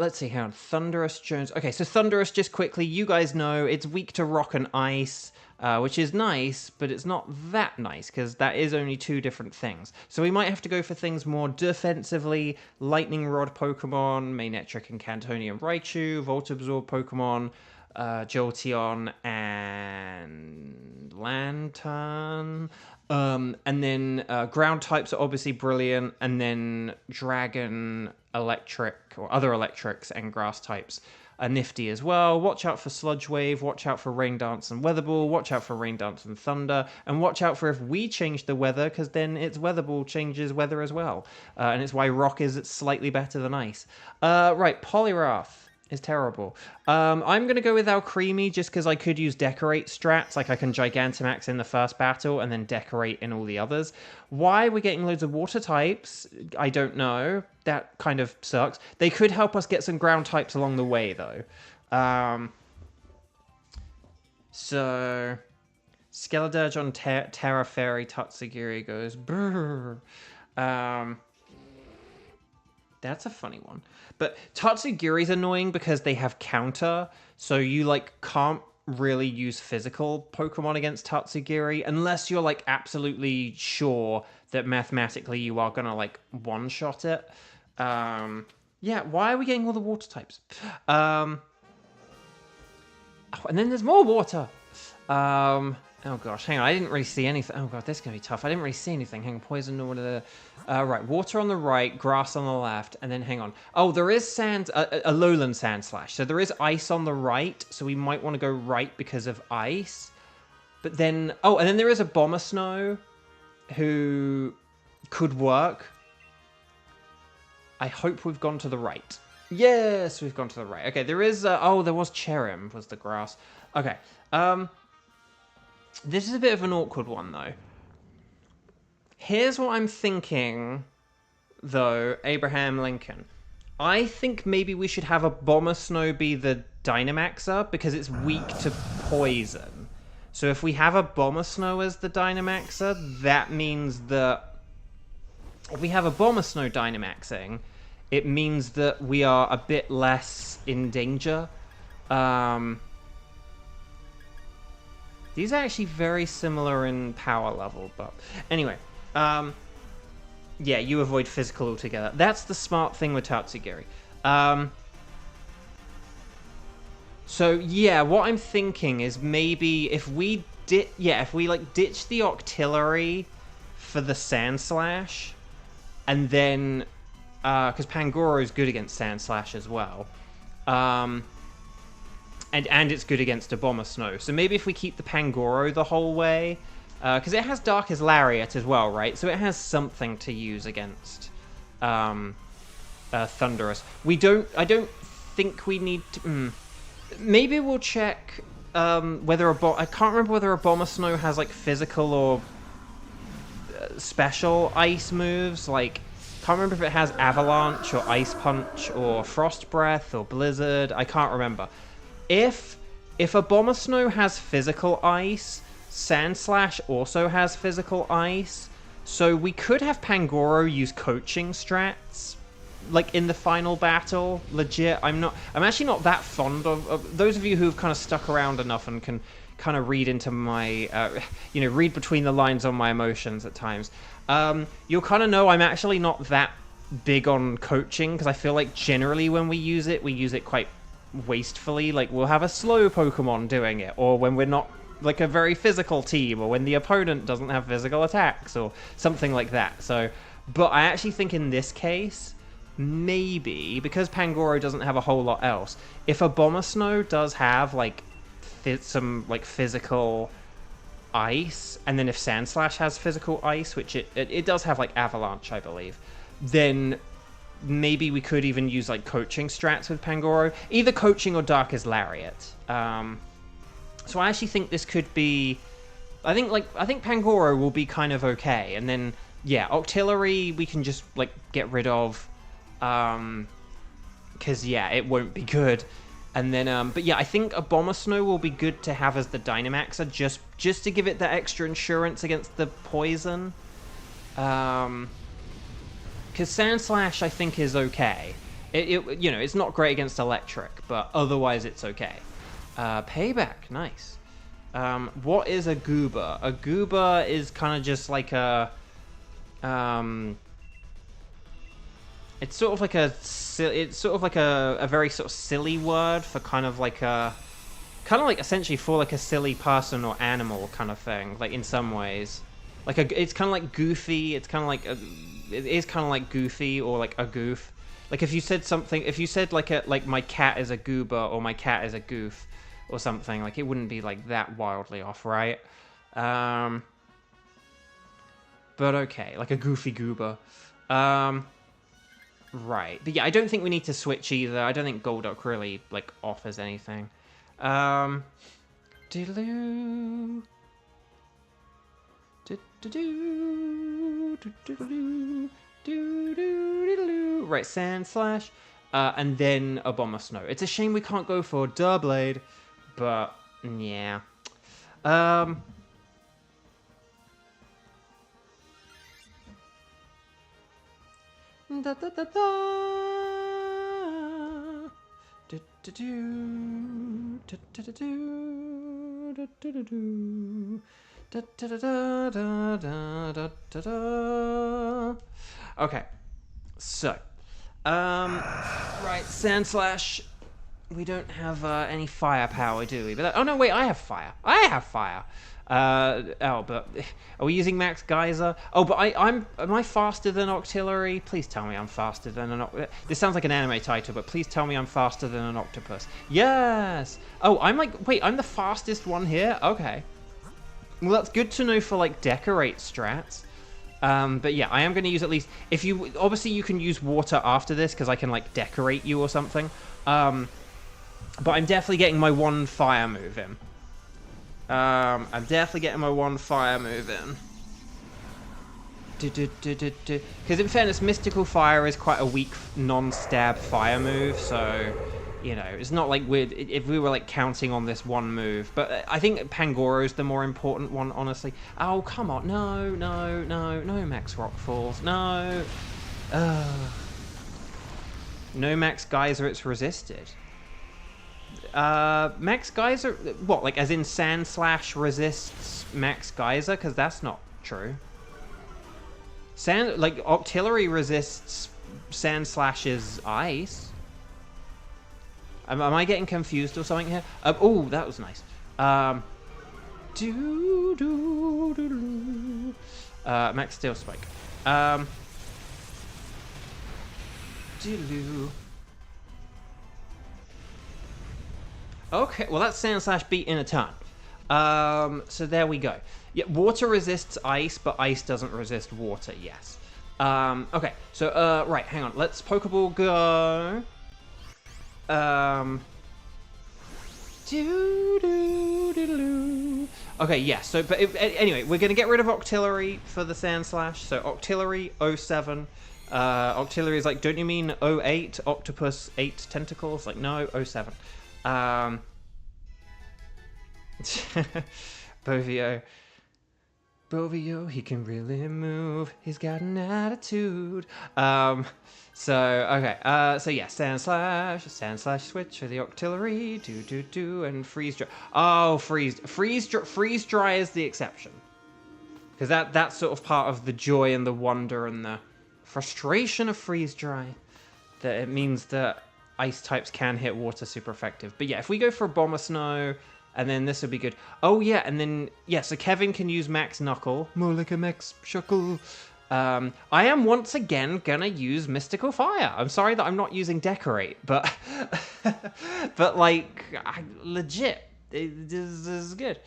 let's see how Thunderous Jones. Okay, so Thunderous, just quickly, you guys know it's weak to rock and ice, which is nice, but it's not that nice because that is only two different things. So we might have to go for things more defensively: Lightning Rod Pokemon, Manectric and Cantonian Raichu, Volt Absorb Pokemon, Jolteon, and Lantern. And then ground types are obviously brilliant, and then dragon, electric, or other electrics and grass types are nifty as well. Watch out for Sludge Wave, watch out for Rain Dance and Weather Ball, watch out for Rain Dance and Thunder, and watch out for if we change the weather, because then its Weather Ball changes weather as well. And it's why Rock is slightly better than Ice. Right, Poliwrath is terrible. I'm going to go with Alcremie just because I could use Decorate strats. Like I can Gigantamax in the first battle and then Decorate in all the others. Why we're getting loads of water types, I don't know. That kind of sucks. They could help us get some ground types along the way though. So Skeledirge on Terra Fairy Tatsugiri goes brrr. That's a funny one. But Tatsugiri's annoying because they have counter, so you, like, can't really use physical Pokemon against Tatsugiri unless you're, like, absolutely sure that mathematically you are gonna, like, one-shot it. Yeah, why are we getting all the water types? Oh, and then there's more water! Oh gosh, hang on, I didn't really see anything. Oh god, this is going to be tough. I didn't really see anything. Hang on, poison or whatever. Right, water on the right, grass on the left, and then hang on. Oh, there is sand, a lowland sand slash. So there is ice on the right, so we might want to go right because of ice. But then, oh, and then there is a Bomber Snow who could work. I hope we've gone to the right. Yes, we've gone to the right. Okay, there is, oh, there was Cherim, was the grass. Okay, this is a bit of an awkward one, though. Here's what I'm thinking, though, Abraham Lincoln. I think maybe we should have a Bomber Snow be the Dynamaxer, because it's weak to poison. So if we have a Bomber Snow as the Dynamaxer, that means that... If we have a Bomber Snow Dynamaxing, it means that we are a bit less in danger. These are actually very similar in power level, but... Anyway, yeah, you avoid physical altogether. That's the smart thing with Tatsugiri. So, yeah, what I'm thinking is maybe if we ditch the Octillery for the Sand Slash, and then... because Pangoro is good against Sand Slash as well. And it's good against a Bomber Snow. So maybe if we keep the Pangoro the whole way... because it has Darkest Lariat as well, right? So it has something to use against Thunderous. I don't think we need to... Maybe we'll check whether I can't remember whether a Bomber Snow has, like, physical or special ice moves. Like, can't remember if it has Avalanche or Ice Punch or Frost Breath or Blizzard. I can't remember. If a Bomber Snow has physical ice... Sand Slash also has physical ice, so we could have Pangoro use coaching strats, like in the final battle. Legit, I'm actually not that fond of those of you who've kind of stuck around enough and can kind of read into my, read between the lines on my emotions at times. You'll kind of know I'm actually not that big on coaching, because I feel like generally when we use it quite wastefully. Like, we'll have a slow Pokemon doing it, or when we're not like a very physical team, or when the opponent doesn't have physical attacks, or something like that. So, but I actually think in this case, maybe, because Pangoro doesn't have a whole lot else, if a Bomber Snow does have, like, some, like, physical ice, and then if Sandslash has physical ice, which it does have, like, Avalanche, I believe, then maybe we could even use, like, coaching strats with Pangoro. Either coaching or Darkest Lariat. So I actually think this could be... I think Pangoro will be kind of okay. And then, yeah, Octillery we can just, like, get rid of. Because, yeah, it won't be good. And then, but yeah, I think a Bomber Snow will be good to have as the Dynamaxer, just to give it that extra insurance against the poison. Because Sand Slash, I think, is okay. You know, it's not great against electric, but otherwise it's okay. Payback, nice. What is a Goober? A Goober is kind of just like a... it's sort of like a very sort of silly word for kind of like essentially for like a silly person or animal kind of thing, like in some ways. Like it's kind of like goofy, it is kind of like goofy or like a goof. Like if you said something, if you said like my cat is a goober or my cat is a goof or something, like it wouldn't be like that wildly off, right? But okay, like a goofy goober. Right, but yeah, I don't think we need to switch either. I don't think Golduck really, like, offers anything. Doodaloo. Right, Sand Slash, and then a Bomber Snow. It's a shame we can't go for Doublade, but, yeah. Da da da da. Do do do. Do do do do. Do do do do. Da da da da da da da da. Okay, so, right, Sand Slash. We don't have any firepower, do we? But oh no, wait, I have fire. I have fire. Oh, but are we using Max Geyser? Oh, but am I faster than Octillery? Please tell me I'm faster than an octopus. This sounds like an anime title, but please tell me I'm faster than an octopus. Yes! Oh, wait, I'm the fastest one here? Okay. Well, that's good to know for, like, decorate strats. But yeah, I am going to use at least, obviously you can use water after this, because I can, like, decorate you or something. But I'm definitely getting my one fire move in. I'm definitely getting my one fire move in. Because in fairness, Mystical Fire is quite a weak non-stab fire move, so, you know, it's not like if we were, like, counting on this one move. But I think Pangoro's the more important one, honestly. Oh, come on. No, Max Rockfalls. No. No Max Geyser, it's resisted. Max Geyser, what, like as in Sand Slash resists Max Geyser? Because that's not true. Octillery resists Sand Slash's ice. Am I getting confused or something here? Oh, that was nice. Max Steel Spike. Okay, well that's Sand Slash beat in a turn. So there we go. Yeah, water resists ice, but ice doesn't resist water, yes. Okay, so, right, hang on. Let's Pokeball go. Okay, yeah, so, but anyway, we're going to get rid of Octillery for the Sand Slash. So Octillery, 07. Octillery is like, don't you mean 08? Octopus, 8 tentacles? Like, no, 07. Bovio, he can really move. He's got an attitude. So yeah, Sand Slash switch for the Octillery, and Freeze Dry. Oh, Freeze Dry is the exception. Because that's sort of part of the joy and the wonder and the frustration of Freeze Dry. That it means that ice types can hit water super effective. But yeah, if we go for a Bomber Snow, and then this would be good. Oh yeah, and then, yeah, so Kevin can use Max Knuckle. More like a Max Shuckle. I am once again gonna use Mystical Fire. I'm sorry that I'm not using Decorate, but but like, legit, this is good.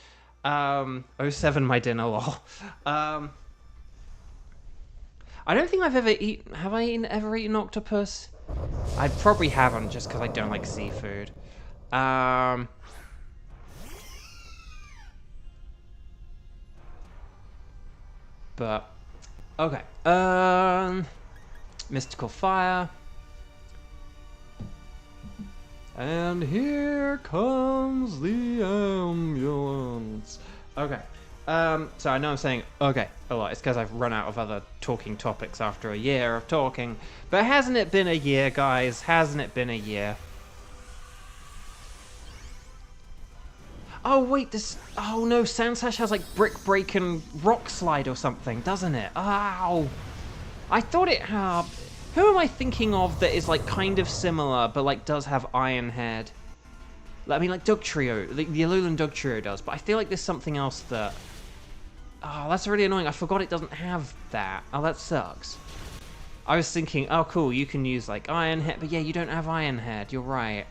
07 my dinner, lol. I don't think I've ever eaten, have I ever eaten octopus? I probably haven't, just because I don't like seafood. But, okay. Mystical Fire. And here comes the ambulance. Okay. So I know I'm saying okay a lot. It's because I've run out of other talking topics after a year of talking. But hasn't it been a year, guys? Hasn't it been a year? Oh, wait, this... Oh, no, Sandslash has, like, Brick Break and Rock Slide or something, doesn't it? Ow! I thought it had... Who am I thinking of that is, like, kind of similar, but, like, does have Iron Head? I mean, like, Dugtrio. The Alolan Dugtrio does, but I feel like there's something else that... Oh, that's really annoying. I forgot it doesn't have that. Oh, that sucks. I was thinking, oh, cool, you can use, like, Iron Head, but yeah, you don't have Iron Head. You're right.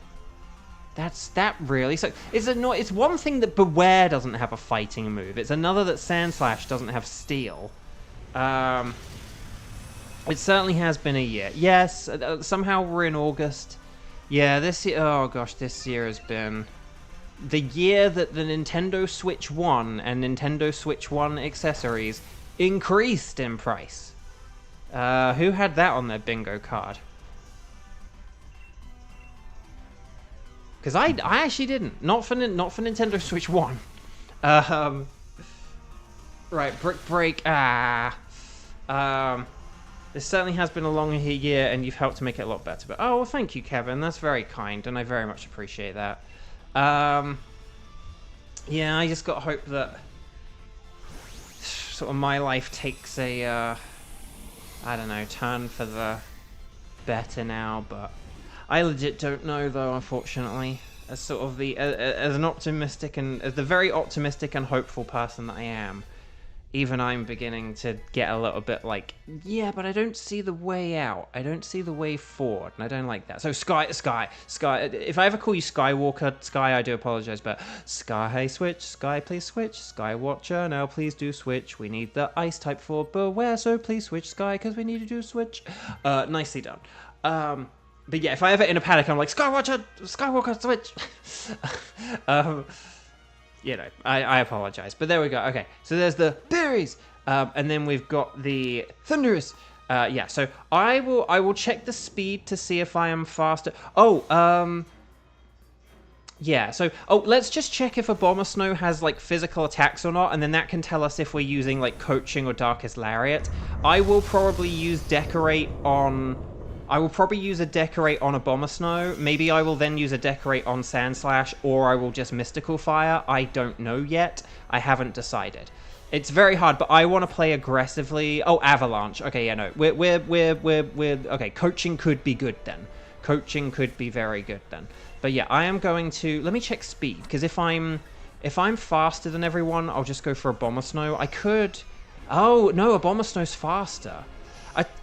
That really so it's one thing that Beware doesn't have a fighting move. It's another that Sandslash doesn't have Steel. It certainly has been a year. Yes, somehow we're in August. Yeah, this year. Oh gosh, this year has been the year that the Nintendo Switch 1 and Nintendo Switch 1 accessories increased in price. Who had that on their bingo card? Because I actually didn't. Not for Nintendo Switch 1. Right, Brick Break. This certainly has been a long year, and you've helped to make it a lot better. But oh, well, thank you, Kevin. That's very kind, and I very much appreciate that. Yeah, I just got to hope that sort of my life takes a I don't know, turn for the better now, but. I legit don't know, though, unfortunately. As sort of as an optimistic and as the very optimistic and hopeful person that I am, even I'm beginning to get a little bit like, yeah, but I don't see the way out. I don't see the way forward, and I don't like that. So Sky. If I ever call you Skywalker, Sky, I do apologize, but Sky, hey, switch. Sky, please switch. Skywatcher, now please do switch. We need the Ice type for Beware, so please switch Sky, because we need to do switch. Nicely done. But yeah, if I ever in a panic, I'm like, Skywalker, switch! You know, I apologize. But there we go. Okay, so there's the berries! And then we've got the thunderous. Yeah, so I will check the speed to see if I am faster. Oh, yeah, so, let's just check if Abomasnow has, like, physical attacks or not, and then that can tell us if we're using, like, Coaching or Darkest Lariat. I will probably use Decorate on... I will probably use a Decorate on Abomasnow. Maybe I will then use a Decorate on Sandslash, or I will just Mystical Fire. I don't know yet. I haven't decided. It's very hard, but I want to play aggressively. Oh, Avalanche. Okay, yeah, no. We're okay, Coaching could be good then. Coaching could be very good then. But yeah, I am going to... Let me check speed, because if I'm faster than everyone, I'll just go for Abomasnow. I could... Oh, no, Abomasnow's faster.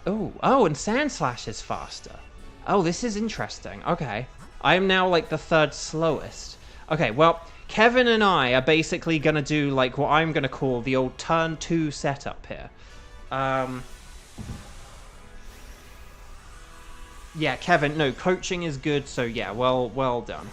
Oh, and Sandslash is faster. Oh, this is interesting. Okay. I am now, like, the third slowest. Okay, well, Kevin and I are basically going to do, like, what I'm going to call the old turn 2 setup here. Yeah, Kevin, no, Coaching is good, so yeah, well done.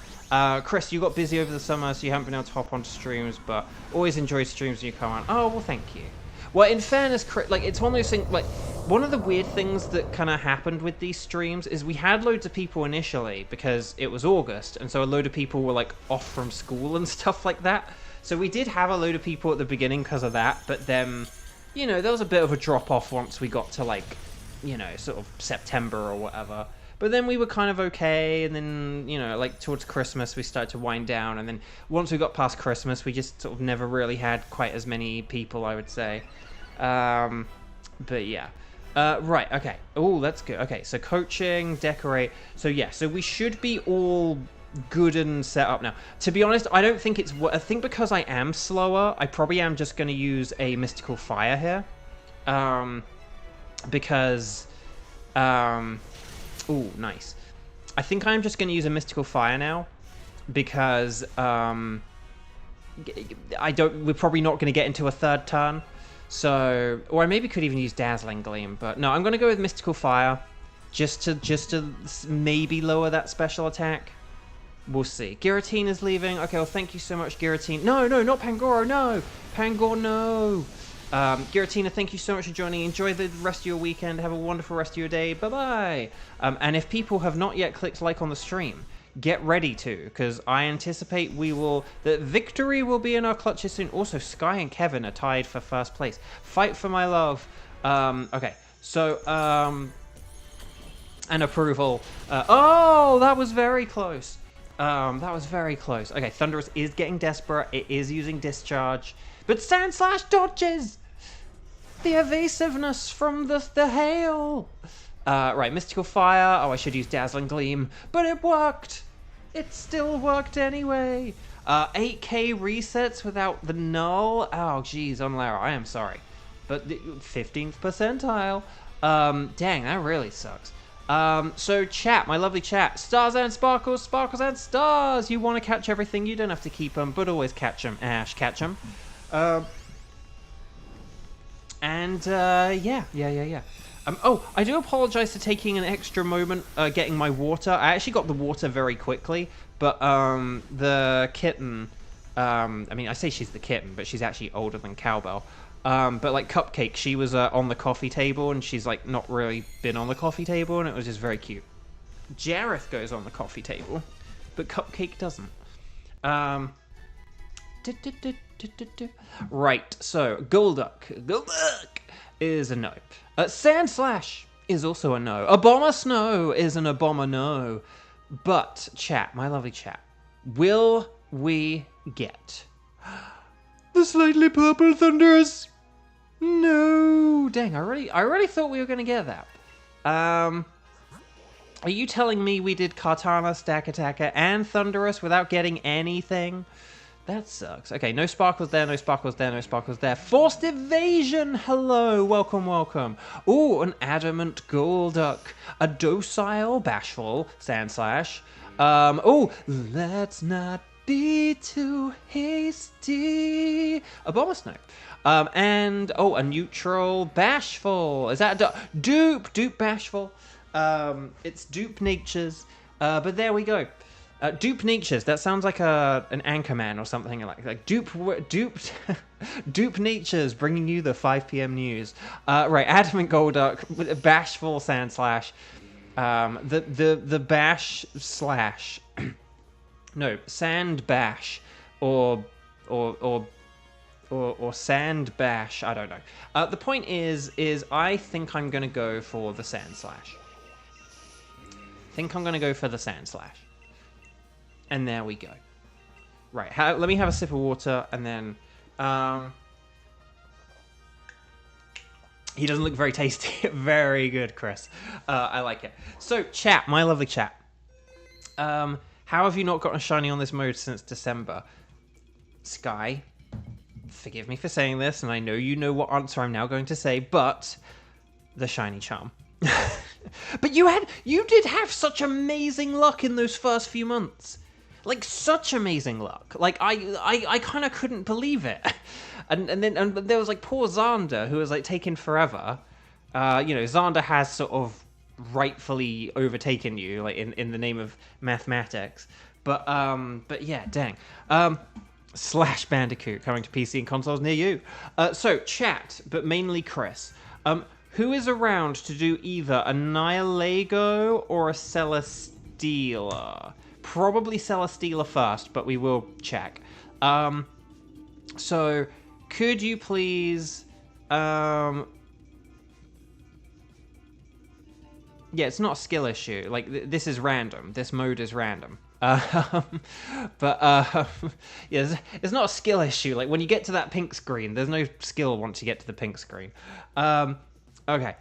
Chris, you got busy over the summer, so you haven't been able to hop onto streams, but always enjoy streams when you come on. Oh, well, thank you. Well, in fairness, like, it's one of those things, like, one of the weird things that kind of happened with these streams is we had loads of people initially because it was August, and so a load of people were, like, off from school and stuff like that. So we did have a load of people at the beginning because of that, but then, you know, there was a bit of a drop-off once we got to, like, you know, sort of September or whatever. But then we were kind of okay, and then, you know, like, towards Christmas we started to wind down, and then once we got past Christmas we just sort of never really had quite as many people, I would say. But yeah. Right, okay. Oh, that's good. Okay, so Coaching, Decorate. So yeah, so we should be all good and set up now. To be honest, I don't think it's... I think because I am slower, I probably am just going to use a Mystical Fire here. Because... Ooh, nice. I think I'm just going to use a Mystical Fire now. Because, we're probably not going to get into a third turn. So, or I maybe could even use Dazzling Gleam, but no, I'm going to go with Mystical Fire, just to maybe lower that special attack. We'll see. Giratina is leaving. Okay, well, thank you so much, Giratina. No, not Pangoro, no! Pangoro, no! Giratina, thank you so much for joining. Enjoy the rest of your weekend. Have a wonderful rest of your day. Bye-bye! And if people have not yet clicked like on the stream, get ready to, because I anticipate that victory will be in our clutches soon. Also, Sky and Kevin are tied for first place. Fight for my love. Okay, so, and approval. Oh, that was very close. That was very close. Okay, Thunderous is getting desperate. It is using Discharge. But Sandslash dodges! The evasiveness from the hail! Right, Mystical Fire. Oh, I should use Dazzling Gleam. But it worked! It still worked anyway. 8k resets without the null. Oh, geez, on Lara, I am sorry. But the 15th percentile. Dang, that really sucks. So chat, my lovely chat. Stars and sparkles, sparkles and stars. You want to catch everything, you don't have to keep them, but always catch them. Ash, catch them. Yeah. Oh, I do apologize for taking an extra moment getting my water. I actually got the water very quickly, but the kitten, I mean, I say she's the kitten, but she's actually older than Cowbell. But like Cupcake, she was on the coffee table, and she's like not really been on the coffee table, and it was just very cute. Jareth goes on the coffee table, but Cupcake doesn't. Right, so Golduck is a no. Sandslash is also a no. Abomasnow is an Abomano. But chat, my lovely chat, will we get the slightly purple Thunderous? No, dang! I really thought we were gonna get that. Are you telling me we did Kartana, Stack Attacker, and Thunderous without getting anything? That sucks. Okay, no sparkles there, no sparkles there, no sparkles there. Forced Evasion! Hello, welcome, welcome. Ooh, an Adamant Golduck. A Docile Bashful Sandslash. Oh, let's not be too hasty. Abomasnow. And, oh, a Neutral Bashful. Is that a Dupe? Dupe Bashful. It's Dupe Natures. But there we go. Dupe Natures, that sounds like an Anchorman or something like duped Natures bringing you the 5 p.m. news. Right, Adamant Golduck, Bashful Sandslash, the Bash Slash, no, Sand Bash, or Sand Bash, I don't know. The point is I think I'm gonna go for the Sandslash. And there we go. Right, let me have a sip of water, and then... he doesn't look very tasty. Very good, Chris. I like it. So, chat, my lovely chat. How have you not gotten a shiny on this mode since December? Sky, forgive me for saying this, and I know you know what answer I'm now going to say, but... the shiny charm. But you did have such amazing luck in those first few months. Like, such amazing luck. Like, I kind of couldn't believe it. And then there was, like, poor Xander, who was, like, taking forever. You know, Xander has sort of rightfully overtaken you, like, in the name of mathematics. But yeah, dang. Slash Bandicoot coming to PC and consoles near you. So, chat, but mainly Chris. Who is around to do either a Nihilego or a Celesteela? Probably Celesteela first, but we will check. So, could you please... yeah, it's not a skill issue. Like, this is random. This mode is random. But, yeah, it's not a skill issue. Like, when you get to that pink screen, there's no skill once you get to the pink screen. Okay.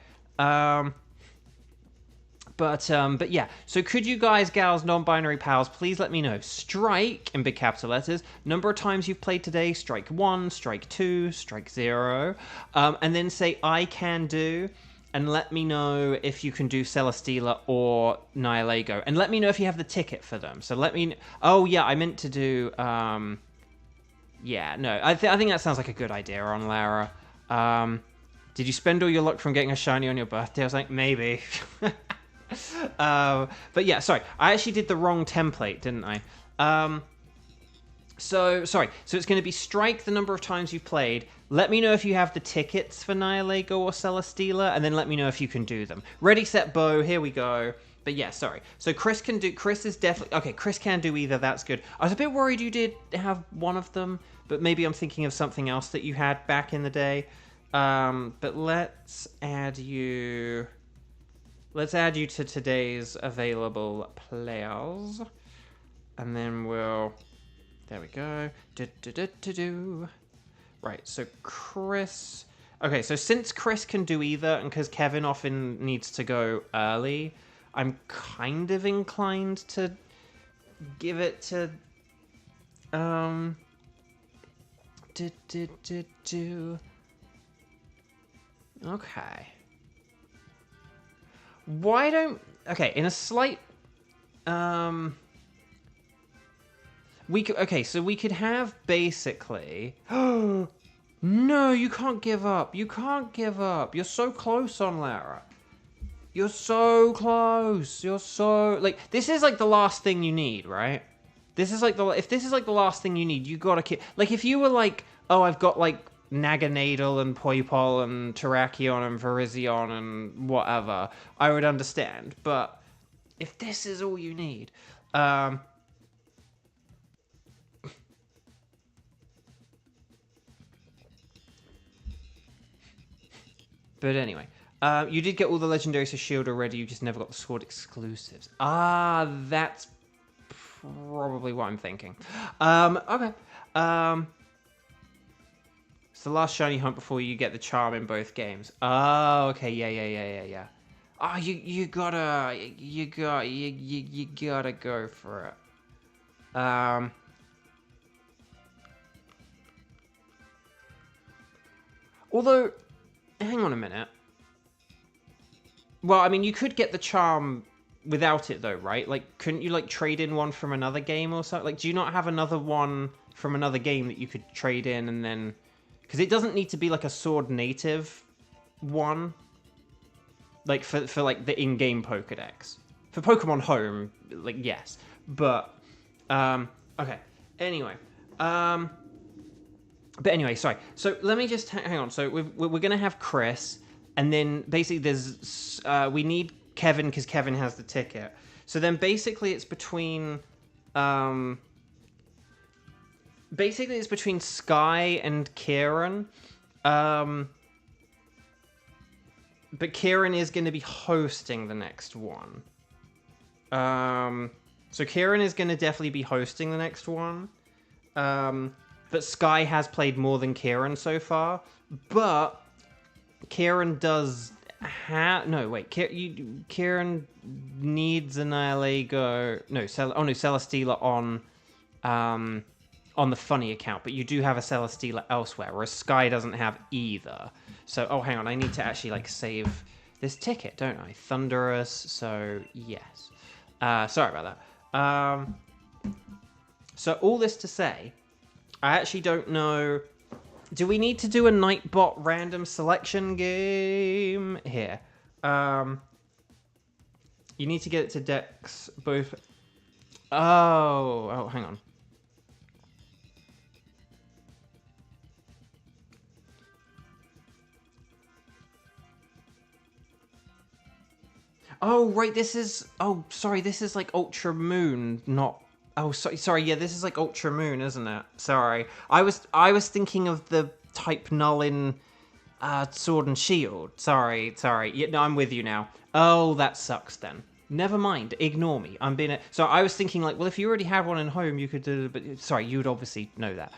But yeah, so could you guys, gals, non-binary pals, please let me know. Strike, in big capital letters, number of times you've played today, strike 1, strike 2, strike 0, and then say I can do, and let me know if you can do Celesteela or Nihilego, and let me know if you have the ticket for them. So let me... oh yeah, I meant to do... yeah, no, I think that sounds like a good idea on Lara. Did you spend all your luck from getting a shiny on your birthday? I was like, maybe. But yeah, sorry. I actually did the wrong template, didn't I? So, sorry. So it's going to be strike the number of times you've played. Let me know if you have the tickets for Nihilego or Celesteela, and then let me know if you can do them. Ready, set, bow. Here we go. But yeah, sorry. So Chris is definitely... Okay, Chris can do either, that's good. I was a bit worried you did have one of them, but maybe I'm thinking of something else that you had back in the day. But let's add you... Let's add you to today's available players. And then we'll... There we go. Right, so Chris... Okay, so since Chris can do either, and because Kevin often needs to go early, I'm kind of inclined to give it to... Okay. Why don't... Okay, in a slight... Okay, so we could have basically... No, you can't give up. You can't give up. You're so close on Lara. You're so close. You're so... Like, this is like the last thing you need, right? This is like the... If this is like the last thing you need, you gotta keep... Like, if you were like, oh, I've got like Naganadel and Poipole and Terrakion and Virizion and whatever, I would understand. But if this is all you need... But anyway, you did get all the legendaries for Shield already, you just never got the Sword exclusives. Ah, that's probably what I'm thinking. Okay. It's the last shiny hunt before you get the charm in both games. Oh, okay, yeah. Oh, you gotta go for it. Although... Hang on a minute. Well, I mean, you could get the charm without it, though, right? Like, couldn't you, like, trade in one from another game or something? Like, do you not have another one from another game that you could trade in and then... Because it doesn't need to be, like, a Sword native one. Like, for like, the in-game Pokedex. For Pokemon Home, like, yes. But, okay. Anyway, But anyway, sorry. So let me just hang on. So we're going to have Chris, and then basically there's we need Kevin because Kevin has the ticket. So then basically it's between Sky and Kieran. But Kieran is going to be hosting the next one. So Kieran is going to definitely be hosting the next one. But Sky has played more than Kieran so far. But Kieran does have... No, wait. Kieran needs an Annihilego... No, Celesteela on the funny account. But you do have a Celesteela elsewhere, whereas Sky doesn't have either. So, oh, hang on. I need to actually, like, save this ticket, don't I? Thunderous, so yes. Sorry about that. So, all this to say... I actually don't know... Do we need to do a Nightbot random selection game? Here. You need to get it to decks both... Oh, hang on. Oh, right, this is... Oh, sorry, this is like Ultra Moon, not... Oh, sorry, yeah, this is like Ultra Moon, isn't it? Sorry. I was thinking of the type null in Sword and Shield. Sorry. Yeah, no, I'm with you now. Oh, that sucks then. Never mind, ignore me. So I was thinking like, well, if you already had one in home, you could do... But sorry, you would obviously know that.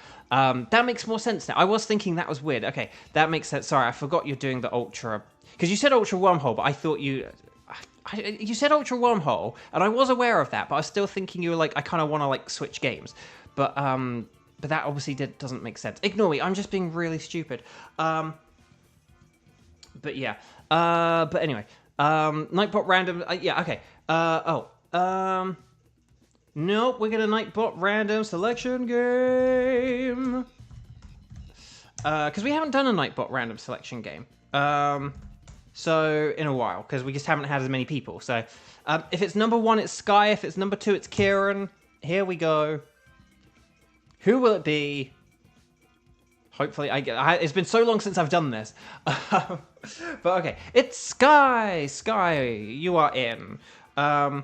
That makes more sense now. I was thinking that was weird. Okay, that makes sense. Sorry, I forgot you're doing the Ultra... Because you said Ultra Wormhole, but I thought you... You said Ultra Wormhole, and I was aware of that, but I was still thinking you were like, I kind of want to like switch games. But that obviously doesn't make sense. Ignore me, I'm just being really stupid. But yeah. But anyway. Nightbot random, yeah, okay. Nope, we're gonna Nightbot random selection game. Because we haven't done a Nightbot random selection game. So, in a while, because we just haven't had as many people. So, if it's number 1, it's Sky. If it's number 2, it's Kieran. Here we go. Who will it be? Hopefully, it's been so long since I've done this. But okay, it's Sky. Sky, you are in. Okay,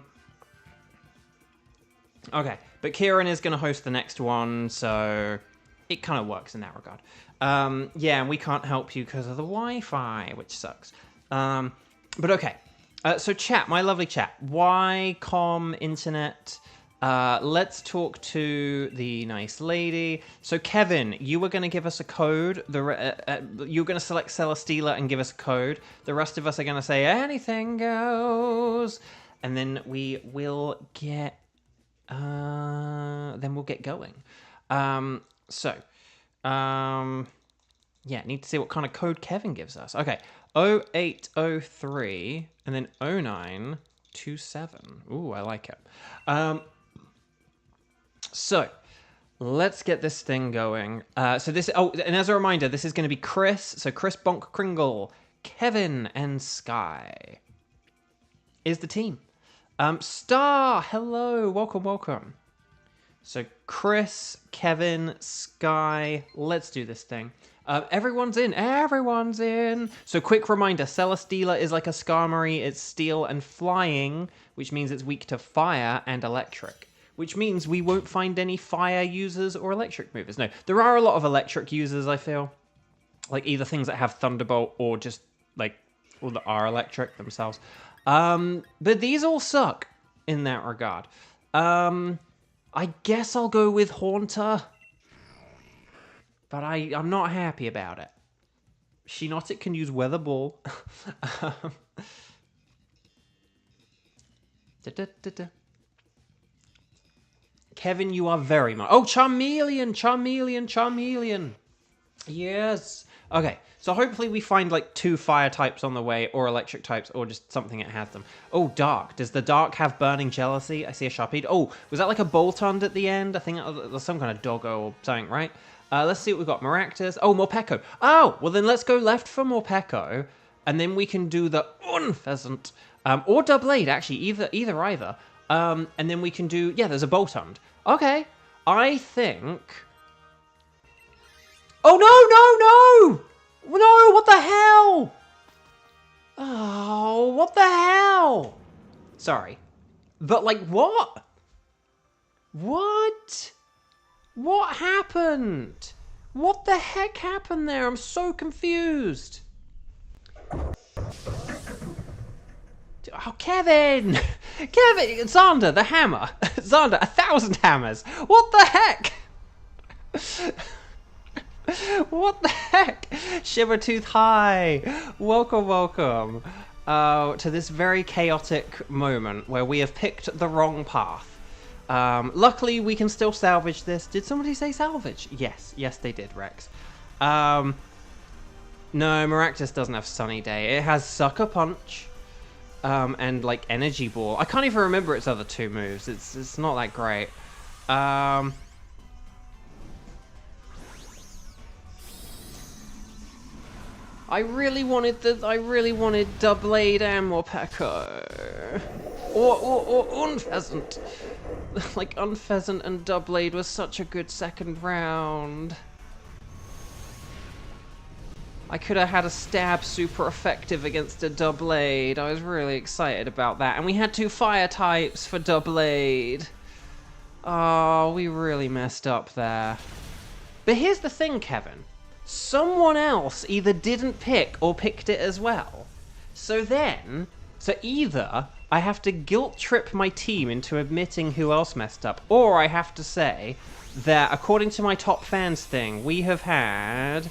but Kieran is going to host the next one, so it kind of works in that regard. Yeah, and we can't help you because of the Wi-Fi, which sucks. But okay, so chat, my lovely chat. Why internet? Let's talk to the nice lady. So Kevin, you were going to give us a code. You're going to select Celesteela and give us a code. The rest of us are going to say anything goes, and then we will get. Then we'll get going. Yeah, need to see what kind of code Kevin gives us. Okay, 0803 and then 0927. Ooh, I like it. So let's get this thing going. So this. Oh, and as a reminder, this is going to be Chris. So Chris Bonk Kringle, Kevin, and Sky is the team. Star, hello, welcome. So Chris, Kevin, Sky, let's do this thing. Everyone's in. So quick reminder, Celesteela is like a Skarmory, it's steel and flying, which means it's weak to fire and electric. Which means we won't find any fire users or electric movers. No, there are a lot of electric users, I feel. Like either things that have Thunderbolt or just like, or that are electric themselves. But these all suck in that regard. I guess I'll go with Haunter. But I'm not happy about it. Shiinotic can use Weather Ball. Kevin, you are very much... Oh, Charmeleon. Yes. Okay, so hopefully we find like 2 fire types on the way, or electric types, or just something that has them. Oh, Dark. Does the Dark have Burning Jealousy? I see a Sharpedo. Oh, was that like a Boltund at the end? I think that was some kind of doggo or something, right? Let's see what we've got. Maractus. Oh, Morpeko. Oh, well then let's go left for Morpeko, and then we can do the Unpheasant. Or Doublade, actually. Either. And then we can do... Yeah, there's a Boltund. Okay. I think... Oh, no! No, what the hell? Oh, what the hell? Sorry. But, like, what? What? What happened? What the heck happened there? I'm so confused. Oh, Kevin! Xander, the hammer. Xander, 1,000 hammers. What the heck? What the heck? Shivertooth, hi. Welcome. To this very chaotic moment where we have picked the wrong path. Luckily, we can still salvage this. Did somebody say salvage? Yes, they did, Rex. No, Maractus doesn't have Sunny Day. It has Sucker Punch. And like Energy Ball. I can't even remember its other 2 moves. It's not that great. I really wanted Doublade and Morpeko. Or Unpheasant. Like Unpheasant and Doublade was such a good second round. I could have had a stab super effective against a Doublade. I was really excited about that. And we had 2 fire types for Doublade. Oh, we really messed up there. But here's the thing, Kevin. Someone else either didn't pick or picked it as well. So either I have to guilt trip my team into admitting who else messed up, or I have to say that according to my top fans thing, we have had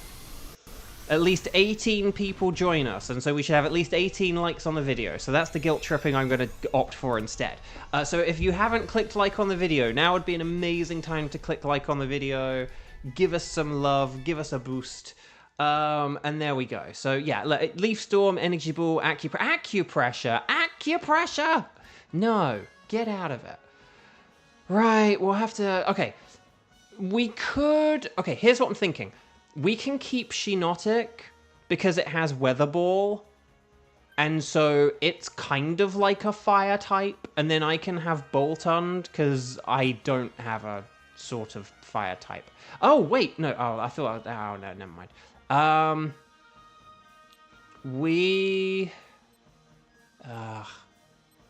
at least 18 people join us, and so we should have at least 18 likes on the video. So that's the guilt tripping I'm going to opt for instead. So if you haven't clicked like on the video, now would be an amazing time to click like on the video. Give us some love, give us a boost, and there we go. So yeah, Leaf Storm, Energy Ball, Acupressure! No, get out of it. Right, we'll have to, okay. Okay, here's what I'm thinking. We can keep Shiinotic because it has Weather Ball, and so it's kind of like a fire type, and then I can have Boltund because I don't have a sort of fire type. Oh, wait, no, I thought, oh, no, never mind.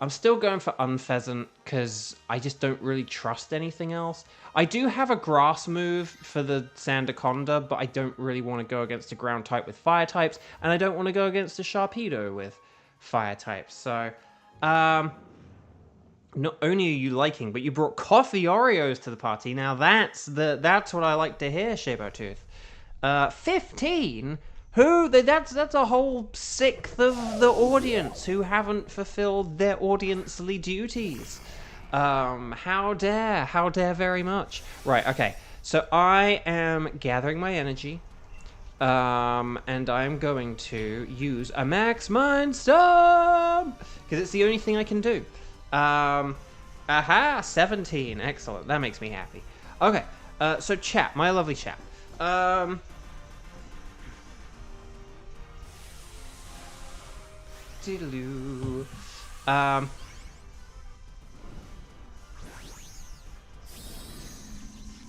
I'm still going for Unpheasant because I just don't really trust anything else. I do have a grass move for the Sandaconda, but I don't really want to go against a ground type with fire types, and I don't want to go against a Sharpedo with fire types. So, not only are you liking, but you brought coffee Oreos to the party. Now that's what I like to hear, Shabertooth. 15? Who? That's a whole sixth of the audience who haven't fulfilled their audience-ly duties. How dare very much. Right, okay. So I am gathering my energy. And I'm going to use a Max Mind Storm! Because it's the only thing I can do. Aha! 17. Excellent. That makes me happy. Okay, so chat, my lovely chat. Diddaloo.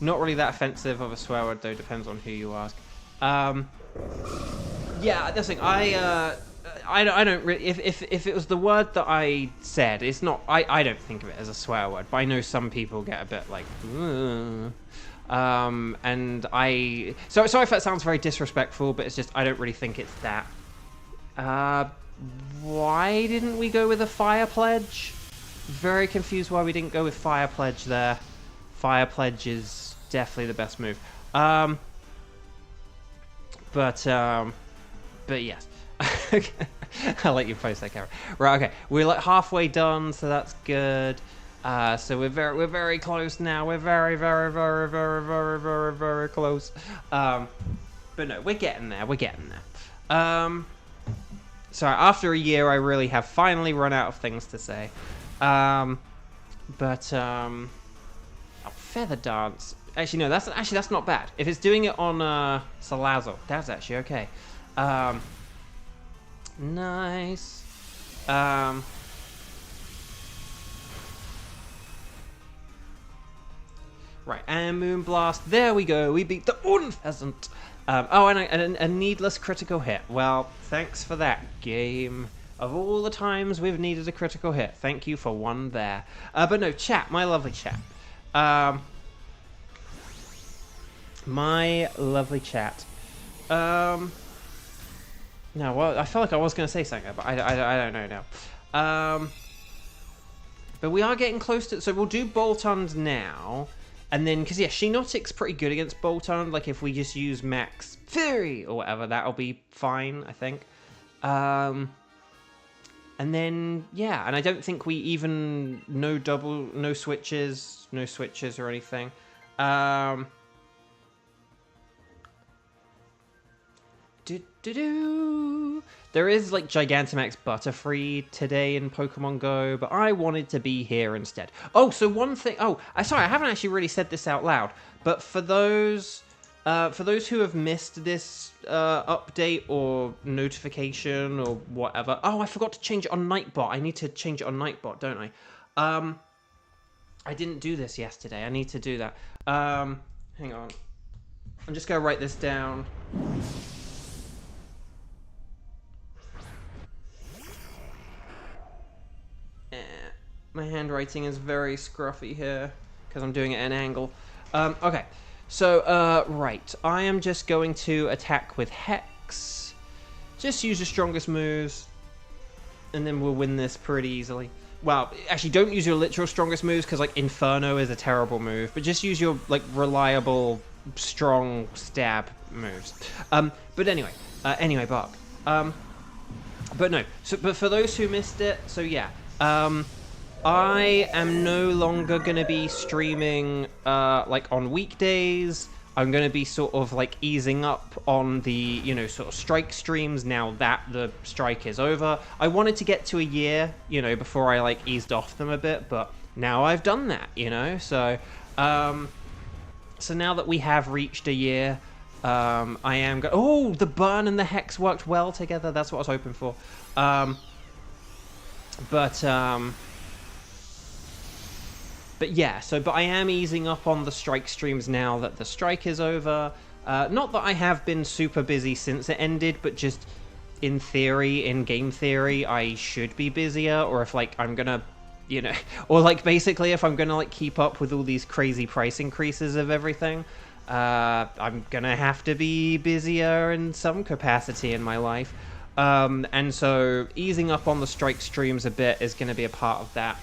Not really that offensive of a swear word, though. Depends on who you ask. Yeah, that's the thing. I don't really. If it was the word that I said, it's not. I don't think of it as a swear word. But I know some people get a bit like. And I. So sorry if that sounds very disrespectful, but it's just I don't really think it's that. Why didn't we go with a Fire Pledge? Very confused why we didn't go with Fire Pledge there. Fire Pledge is definitely the best move. But yes. I'll let you post that, Karen. Right, okay. We're like halfway done, so that's good. So we're very close now. We're very close. But no, we're getting there. We're getting there. So after a year, I really have finally run out of things to say. Oh, Feather Dance. Actually, no, that's not bad. If it's doing it on Salazzle, that's actually okay. Nice. Right, and Moonblast. There we go. We beat the Unpheasant. Oh, and a needless critical hit. Well, thanks for that, game. Of all the times we've needed a critical hit, thank you for one there. But no, chat, my lovely chat. My lovely chat. No, well, I felt like I was going to say something, but I don't know now. But we are getting close to... So we'll do Boltund now. And then, because, yeah, Shinotic's pretty good against Boltund. Like, if we just use Max Fury or whatever, that'll be fine, I think. And then, yeah, and I don't think we even... No switches or anything. There is, like, Gigantamax Butterfree today in Pokemon Go, but I wanted to be here instead. Oh, so one thing... Oh, sorry, I haven't actually really said this out loud, but for those who have missed this update or notification or whatever... Oh, I forgot to change it on Nightbot. I need to change it on Nightbot, don't I? I didn't do this yesterday. I need to do that. Hang on. I'm just going to write this down. My handwriting is very scruffy here because I'm doing it at an angle. Okay, so, right. I am just going to attack with Hex. Just use your strongest moves, and then we'll win this pretty easily. Well, actually, don't use your literal strongest moves because, like, Inferno is a terrible move, but just use your, like, reliable, strong stab moves. But anyway, Bark. But no, but for those who missed it, so yeah, I am no longer going to be streaming, like, on weekdays. I'm going to be sort of, like, easing up on the, you know, sort of strike streams now that the strike is over. I wanted to get to a year, you know, before I, like, eased off them a bit, but now I've done that, you know? So, so now that we have reached a year, I am going... Oh, the Burn and the Hex worked well together. That's what I was hoping for. But yeah, but I am easing up on the strike streams now that the strike is over. Not that I have been super busy since it ended, but just in theory, in game theory, I should be busier, or if, like, I'm gonna, you know, or, like, basically if I'm gonna, like, keep up with all these crazy price increases of everything, I'm gonna have to be busier in some capacity in my life. And so easing up on the strike streams a bit is gonna be a part of that.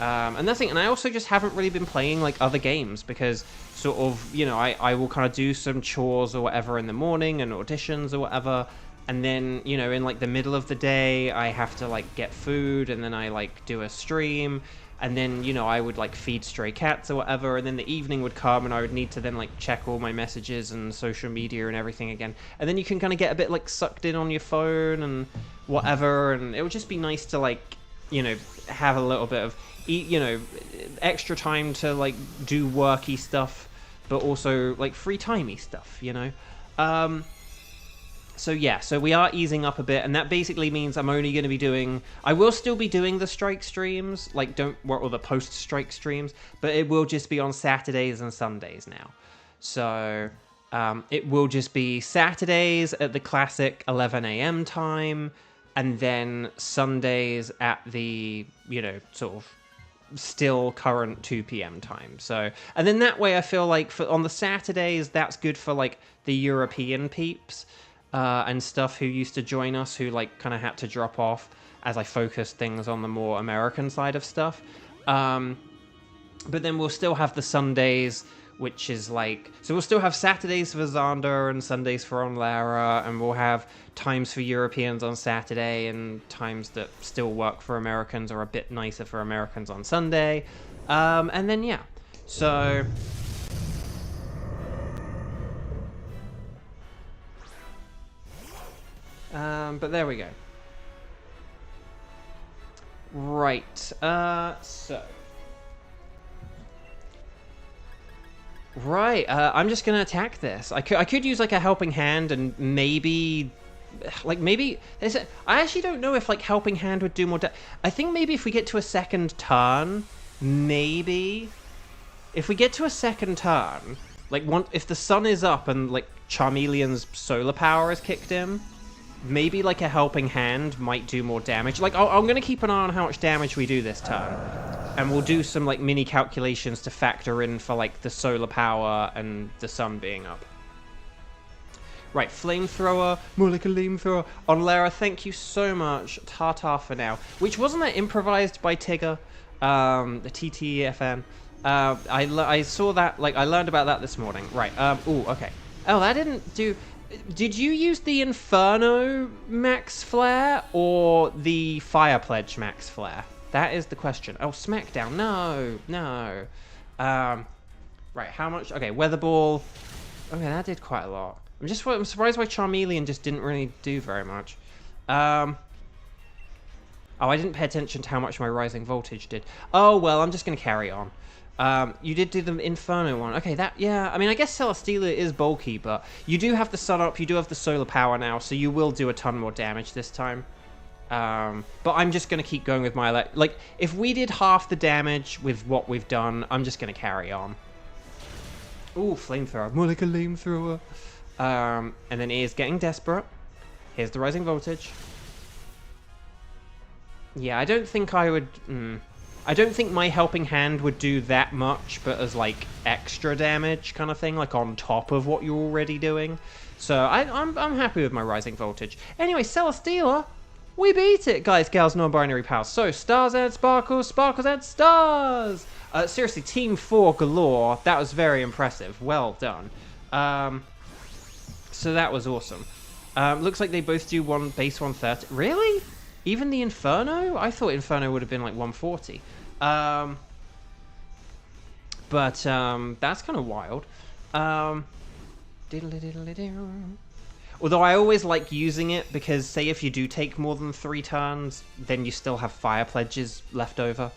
And that's the thing, and I also just haven't really been playing, like, other games, because sort of, you know, I will kind of do some chores or whatever in the morning and auditions or whatever, and then, you know, in, like, the middle of the day, I have to, like, get food, and then I, like, do a stream, and then, you know, I would, like, feed stray cats or whatever, and then the evening would come, and I would need to then, like, check all my messages and social media and everything again, and then you can kind of get a bit, like, sucked in on your phone and whatever, and it would just be nice to, like, you know, have a little bit of, you know, extra time to, like, do worky stuff, but also, like, free timey stuff, you know? So yeah, so we are easing up a bit, and that basically means I'm only going to be doing... I will still be doing the strike streams, like, or the post-strike streams, but it will just be on Saturdays and Sundays now. So, it will just be Saturdays at the classic 11 a.m. time, and then Sundays at the, you know, sort of still current 2 p.m. time. So, and then that way I feel like on the Saturdays, that's good for, like, the European peeps, and stuff who used to join us, who, like, kind of had to drop off as I focused things on the more American side of stuff. But then we'll still have the Sundays, which is, like... So we'll still have Saturdays for Xander and Sundays for Onlara, and we'll have times for Europeans on Saturday and times that still work for Americans or a bit nicer for Americans on Sunday. And then, yeah. So... but there we go. Right, so... Right, I'm just gonna attack this. I could use, like, a helping hand and maybe... Like, maybe... I actually don't know if, like, helping hand would do more I think maybe if we get to a second turn, maybe... If we get to a second turn, like, if the sun is up and, like, Charmeleon's solar power is kicked in, maybe, like, a helping hand might do more damage. Like, I'm going to keep an eye on how much damage we do this turn. And we'll do some, like, mini calculations to factor in for, like, the solar power and the sun being up. Right, flamethrower, more like a flamethrower. Onlara, thank you so much. Ta-ta for now. Which, wasn't that improvised by Tigger? The TTFN. I saw that, like, I learned about that this morning. Right, ooh, okay. Oh, that didn't do... Did you use the Inferno Max Flare or the Fire Pledge Max Flare? That is the question. Oh, Smackdown. No, no. Right, how much? Okay, Weather Ball. Okay, that did quite a lot. I'm surprised why Charmeleon just didn't really do very much. Oh, I didn't pay attention to how much my Rising Voltage did. Oh, well, I'm just going to carry on. You did do the Inferno one. Okay, yeah, I mean, I guess Celesteela is bulky, but you do have the sun up, you do have the solar power now, so you will do a ton more damage this time. But I'm just going to keep going with my... Like, if we did half the damage with what we've done, I'm just going to carry on. Ooh, Flamethrower. More like a flamethrower. And then he is getting desperate. Here's the Rising Voltage. Yeah, I don't think I would... I don't think my helping hand would do that much, but as, like, extra damage kind of thing, like, on top of what you're already doing. So, I'm happy with my Rising Voltage. Anyway, Celesteela, we beat it, guys, gals, non-binary pals. So, stars and sparkles, sparkles and stars! Seriously, Team 4 galore. That was very impressive. Well done. So that was awesome. Looks like they both do base 130. Really? Even the Inferno? I thought Inferno would have been like 140. But that's kind of wild. Although I always like using it because, say, if you do take more than 3 turns, then you still have fire pledges left over.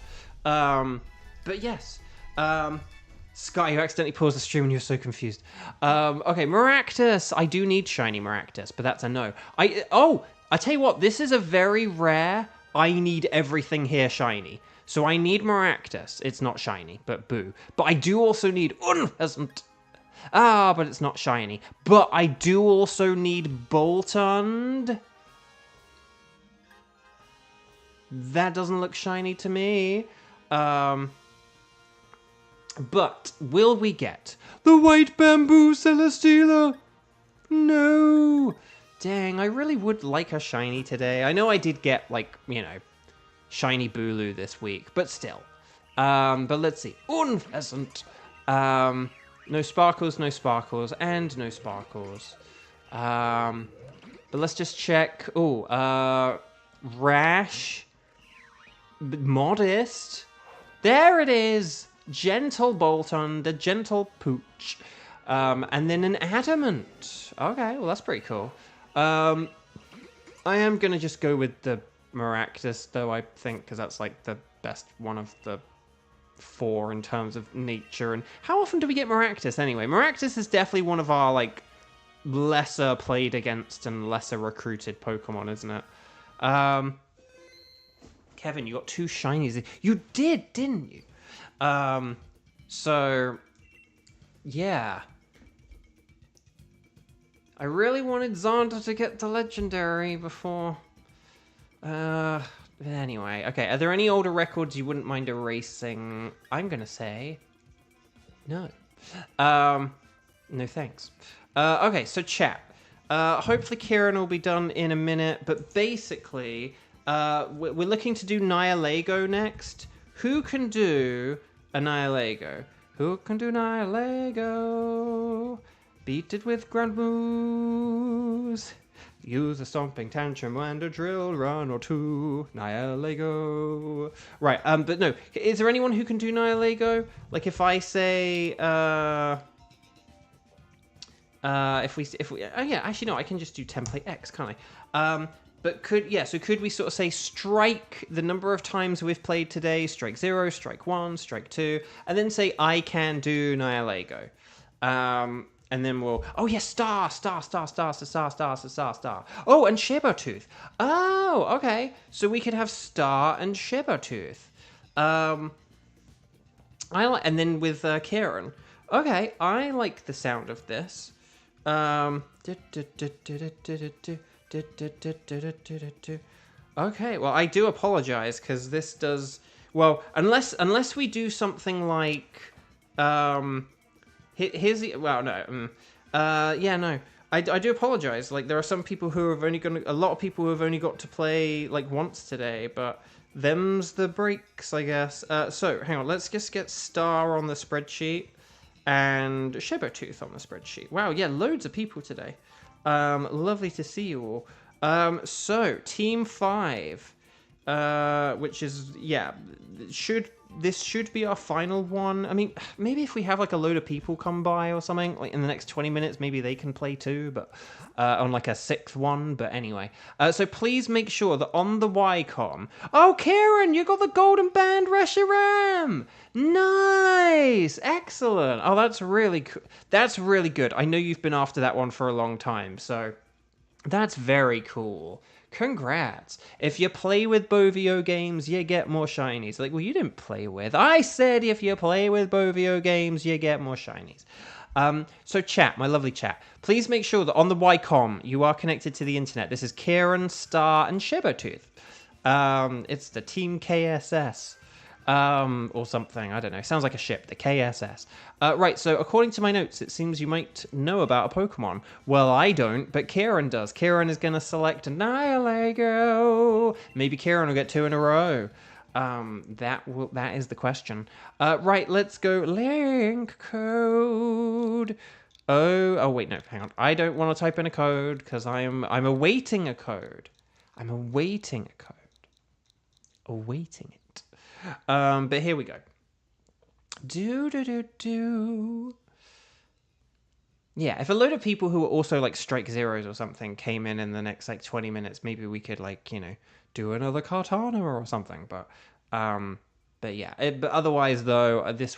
But yes. Scott, you accidentally paused the stream and you were so confused. Okay, Maractus. I do need shiny Maractus, but that's a no. I tell you what, this is a very rare, I need everything here shiny. So I need Maractus. It's not shiny, but boo. But I do also need Unpleasant. But it's not shiny. But I do also need Boltund. That doesn't look shiny to me. But will we get the white bamboo Celesteela? No. Dang, I really would like a shiny today. I know I did get, like, you know, shiny Bulu this week, but still. But let's see. Unpleasant. No sparkles, and no sparkles. But let's just check. Oh, rash. Modest. There it is. Gentle Bolton, the gentle pooch. And then an adamant. Okay, well, that's pretty cool. I am going to just go with the Maractus, though, I think, because that's, like, the best one of the 4 in terms of nature. And how often do we get Maractus, anyway? Maractus is definitely one of our, like, lesser played against and lesser recruited Pokemon, isn't it? Kevin, you got 2 shinies. You did, didn't you? So, yeah. I really wanted Zonda to get the legendary before. Anyway, okay. Are there any older records you wouldn't mind erasing? I'm gonna say no. No thanks. Okay, so chat. Hopefully Kieran will be done in a minute, but basically, we're looking to do Nihilego next. Who can do a Nihilego? Who can do Nihilego? Beat it with ground moves. Use a stomping tantrum and a drill run or 2. Nihilego. Right, but no. Is there anyone who can do Nihilego? Like if I say, if we, oh yeah, actually no, I can just do template X, can't I? But could we sort of say strike the number of times we've played today, strike 0, strike 1, strike 2, and then say I can do Nihilego. And then we'll, oh yeah, star. Oh, and Shibertooth. Oh, okay. So we could have star and Shibertooth. And then with Kieran. Okay, I like the sound of this. Okay, well, I do apologize because this does well unless we do something like here's the well no yeah no I do apologize. Like there are some people who have only a lot of people who have only got to play like once today, but them's the breaks, I guess. So hang on, let's just get Star on the spreadsheet and Shibertooth on the spreadsheet. Wow, yeah, loads of people today. Lovely to see you all. So Team 5, which is yeah, this should be our final one. I mean, maybe if we have like a load of people come by or something, like in the next 20 minutes, maybe they can play too, but on like a 6th one. But anyway, so please make sure that on the Ycom. Oh, Kieran, you got the golden band Reshiram. Nice, excellent. Oh, that's really cool. That's really good. I know you've been after that one for a long time, so that's very cool. Congrats. If you play with Bovio games, you get more shinies. Like, well, you didn't play with. I said if you play with Bovio games, you get more shinies. So chat, my lovely chat, please make sure that on the Ycom, you are connected to the internet. This is Kieran, Star, and Shibertooth. It's the Team KSS. Or something, I don't know. Sounds like a ship, the KSS. Right, so according to my notes, it seems you might know about a Pokemon. Well, I don't, but Kieran does. Kieran is going to select Nihilego. Maybe Kieran will get 2 in a row. That is the question. Right, let's go. Link code. Oh, wait, no, hang on. I don't want to type in a code, because I'm awaiting a code. I'm awaiting a code. Awaiting it. But here we go. Yeah, if a load of people who are also like strike zeros or something came in the next like 20 minutes, maybe we could like, you know, do another Kartana or something. But yeah, but otherwise though, this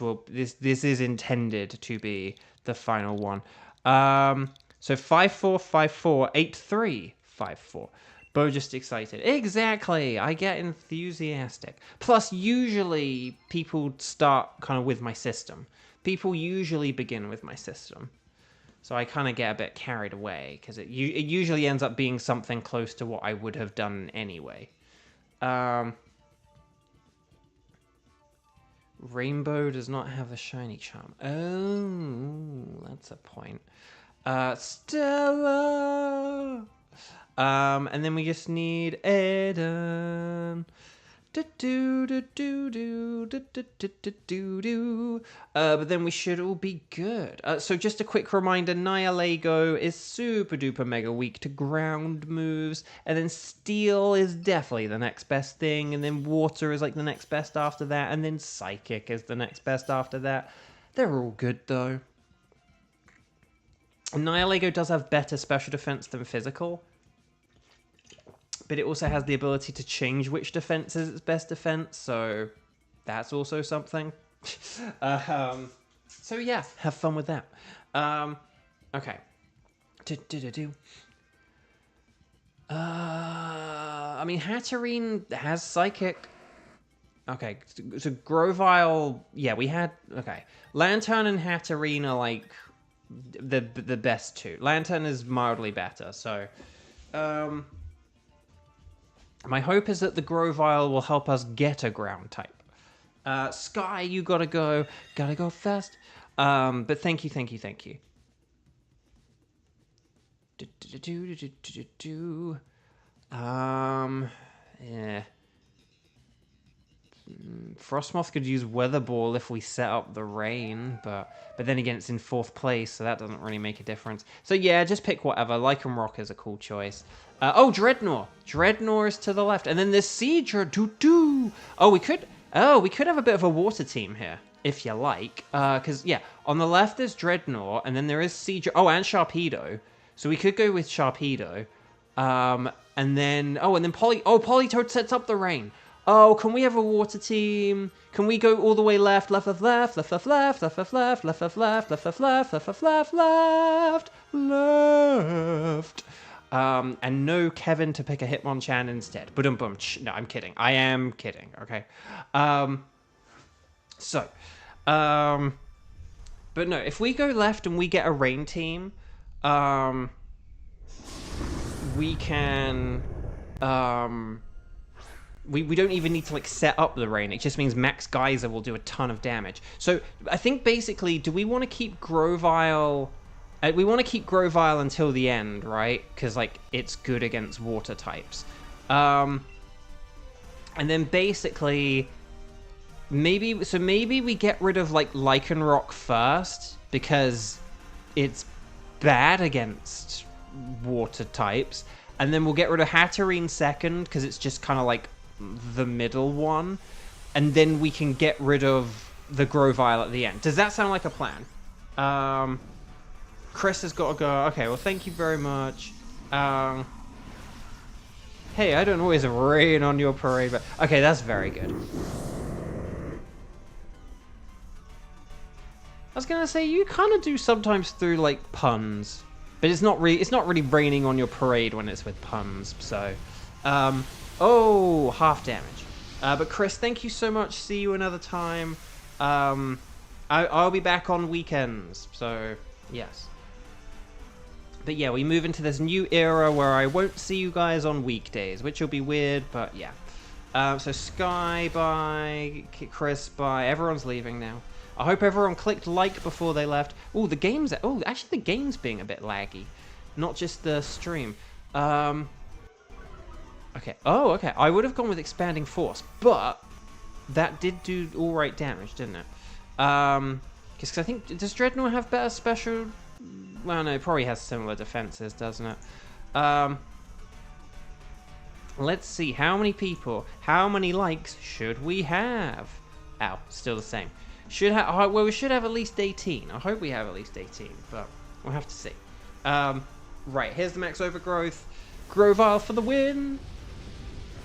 is intended to be the final one. So 54548354. Bo just excited. Exactly. I get enthusiastic. Plus, usually people start kind of with my system. People usually begin with my system. So I kind of get a bit carried away because it usually ends up being something close to what I would have done anyway. Rainbow does not have a shiny charm. Oh, that's a point. Stella. And then we just need Eden. But then we should all be good. So just a quick reminder, Nihilego is super duper mega weak to ground moves, and then Steel is definitely the next best thing, and then Water is like the next best after that, and then Psychic is the next best after that. They're all good though. Nihilego does have better special defense than physical, but it also has the ability to change which defense is its best defense, so that's also something. So yeah, have fun with that. Okay. I mean, Hatterene has Psychic. Okay, so Grovyle, yeah, we had... Okay, Lantern and Hatterene are like the best two. Lantern is mildly better, so... my hope is that the Grovyle will help us get a ground type. Sky, you gotta go fast. But thank you. Yeah. Frostmoth could use Weather Ball if we set up the rain, but then again it's in 4th place, so that doesn't really make a difference. So yeah, just pick whatever. Lycanroc is a cool choice. Oh, Dreadnought. Dreadnought is to the left, and then there's Seadra. Oh, we could have a bit of a water team here, if you like. Because yeah, on the left there's Dreadnought, and then there is Seadra. Oh, and Sharpedo. So we could go with Sharpedo. And then Politoed sets up the rain. Oh, can we have a water team? Can we go all the way left? And no Kevin to pick a Hitmonchan instead. Boom. No, I'm kidding. I am kidding. Okay. But no, if we go left and we get a rain team, we can, we don't even need to like set up the rain. It just means Max Geyser will do a ton of damage. So I think basically, do we want to keep Grovyle? We want to keep Grovyle until the end, right? Because like it's good against water types. And then basically, maybe we get rid of like Lycanroc first because it's bad against water types, and then we'll get rid of Hatterene second because it's just kind of like the middle one, and then we can get rid of the Grovyle at the end. Does that sound like a plan? Chris has got to go. Okay, well, thank you very much. Hey, I don't always rain on your parade, but okay, that's very good. I was gonna say you kind of do sometimes through like puns, but it's not really raining on your parade when it's with puns. So, oh, half damage. But Chris, thank you so much. See you another time. I'll be back on weekends. So yes. But yeah, we move into this new era where I won't see you guys on weekdays, which will be weird, but yeah. So Sky, bye. Chris, bye. Everyone's leaving now. I hope everyone clicked like before they left. Oh, the game's... Oh, actually the game's being a bit laggy. Not just the stream. Okay. Oh, okay. I would have gone with Expanding Force, but that did do alright damage, didn't it? Because I think... Does Dreadnought have better special... Well, no, it probably has similar defenses, doesn't it? Let's see. How many people, how many likes should we have? Ow, still the same. Well, we should have at least 18. I hope we have at least 18, but we'll have to see. Right, here's the max overgrowth. Grovyle for the win.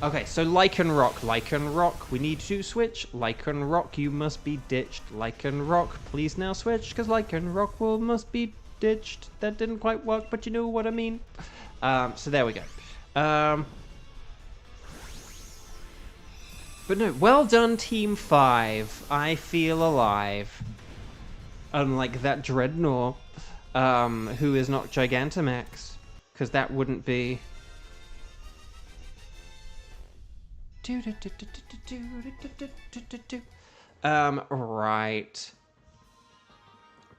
Okay, so Lycanroc, we need to switch. Lycanroc, you must be ditched. Lycanroc, please now switch, because Lycanroc must be ditched. That didn't quite work, but you know what I mean. So there we go. But no, well done, Team 5. I feel alive. Unlike that Dreadnought, who is not Gigantamax, because that wouldn't be... Right.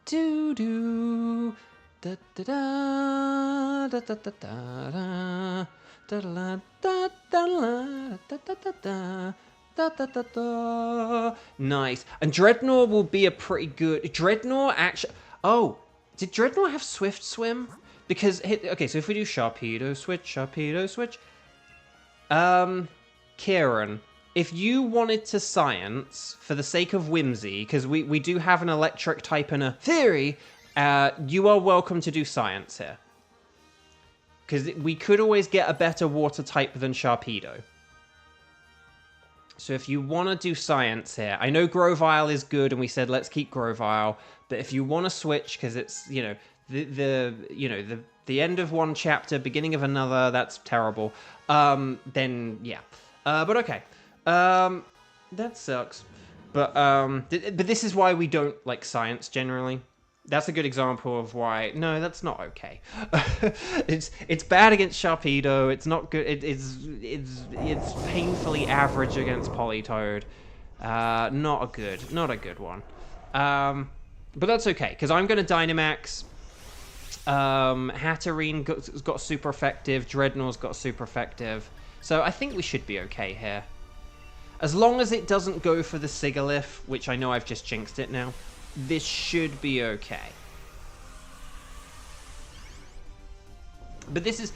Do do da da da da da da da da da da da da da da. Nice. And Dreadnought will be a pretty good Dreadnought actually. Oh, did Dreadnought have Swift Swim? Because okay, so if we do Sharpedo switch. Kieran, if you wanted to science for the sake of whimsy, because we do have an electric type and a theory, you are welcome to do science here. Because we could always get a better water type than Sharpedo. So if you want to do science here, I know Grovyle is good, and we said let's keep Grovyle. But if you want to switch, because it's the end of one chapter, beginning of another, that's terrible. Then yeah. But okay. That sucks. But this is why we don't like science generally. That's a good example of why. No, that's not okay. It's bad against Sharpedo. It's not good. It's painfully average against Politoed. Not a good one. But that's okay because I'm gonna Dynamax. Hatterene got super effective. Dreadnought's got super effective. So I think we should be okay here. As long as it doesn't go for the Sigalith, which I know I've just jinxed it now, this should be okay. But this is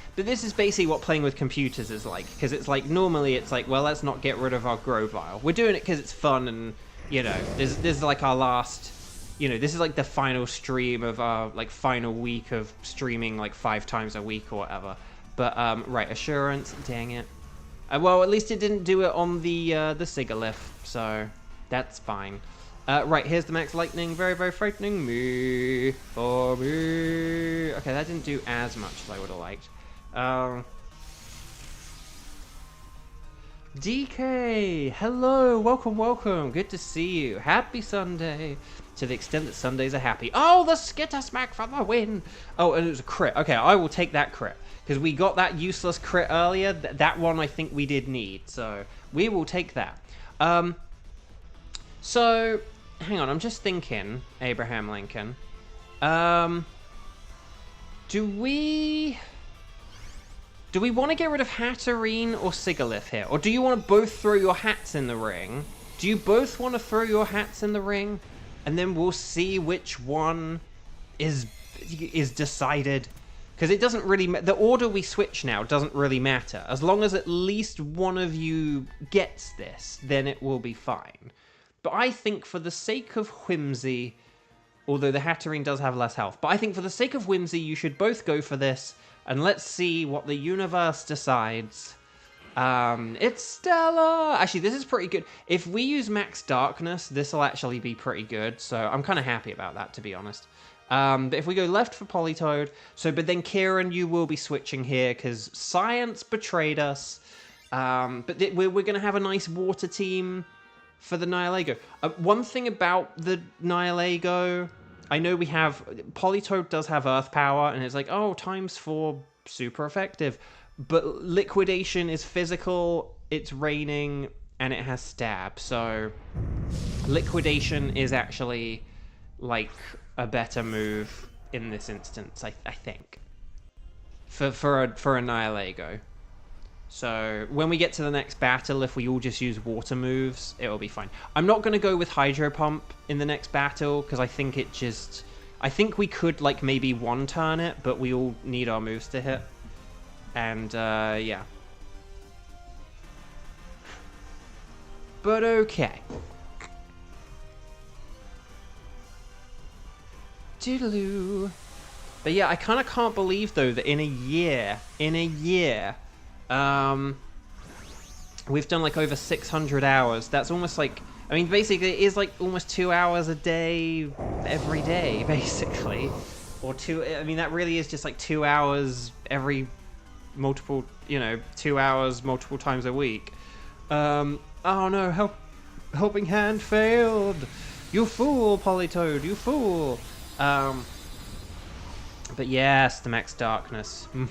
basically what playing with computers is like, because it's like normally it's like, well, let's not get rid of our Grovyle. We're doing it because it's fun, and this is like our last, this is like the final stream of our like final week of streaming like 5 times a week or whatever. But right, Assurance, dang it. Well, at least it didn't do it on the Sigalith, so that's fine. Right, here's the Max Lightning. Very, very frightening me. For me. Okay, that didn't do as much as I would have liked. DK, hello, welcome. Good to see you. Happy Sunday. To the extent that Sundays are happy. Oh, the Skitter Smack for the win. Oh, and it was a crit. Okay, I will take that crit. Because we got that useless crit earlier. That one I think we did need. So, we will take that. So, hang on. I'm just thinking, Abraham Lincoln. Do we want to get rid of Hatterene or Sigalith here? Or do you want to both throw your hats in the ring? Do you both want to throw your hats in the ring? And then we'll see which one is decided. Because it doesn't really the order we switch now doesn't really matter. As long as at least one of you gets this, then it will be fine. But I think for the sake of whimsy, although the Hatterene does have less health, but I think for the sake of whimsy, you should both go for this, and let's see what the universe decides. It's Stella! Actually, this is pretty good. If we use Max Darkness, this will actually be pretty good, so I'm kind of happy about that, to be honest. But if we go left for Politoed, but then Kieran, you will be switching here, because science betrayed us. But we're going to have a nice water team for the Nihilego. One thing about the Nihilego, I know Politoed does have Earth Power, and it's like, oh, ×4, super effective. But Liquidation is physical, it's raining, and it has Stab. So Liquidation is actually, like, a better move in this instance, I think. For a Nihilego. So when we get to the next battle, if we all just use water moves, it'll be fine. I'm not going to go with Hydro Pump in the next battle, because I think I think we could, like, maybe one-turn it, but we all need our moves to hit. And, yeah. But okay. Doodaloo. But yeah, I kind of can't believe, though, that in a year, we've done, like, over 600 hours. That's almost like, I mean, basically, it is, like, almost 2 hours a day, every day, basically. Or I mean, that really is just, like, 2 hours every multiple, 2 hours multiple times a week. Oh no, helping hand failed. You fool, Politoed, you fool. But But yes, the max darkness. And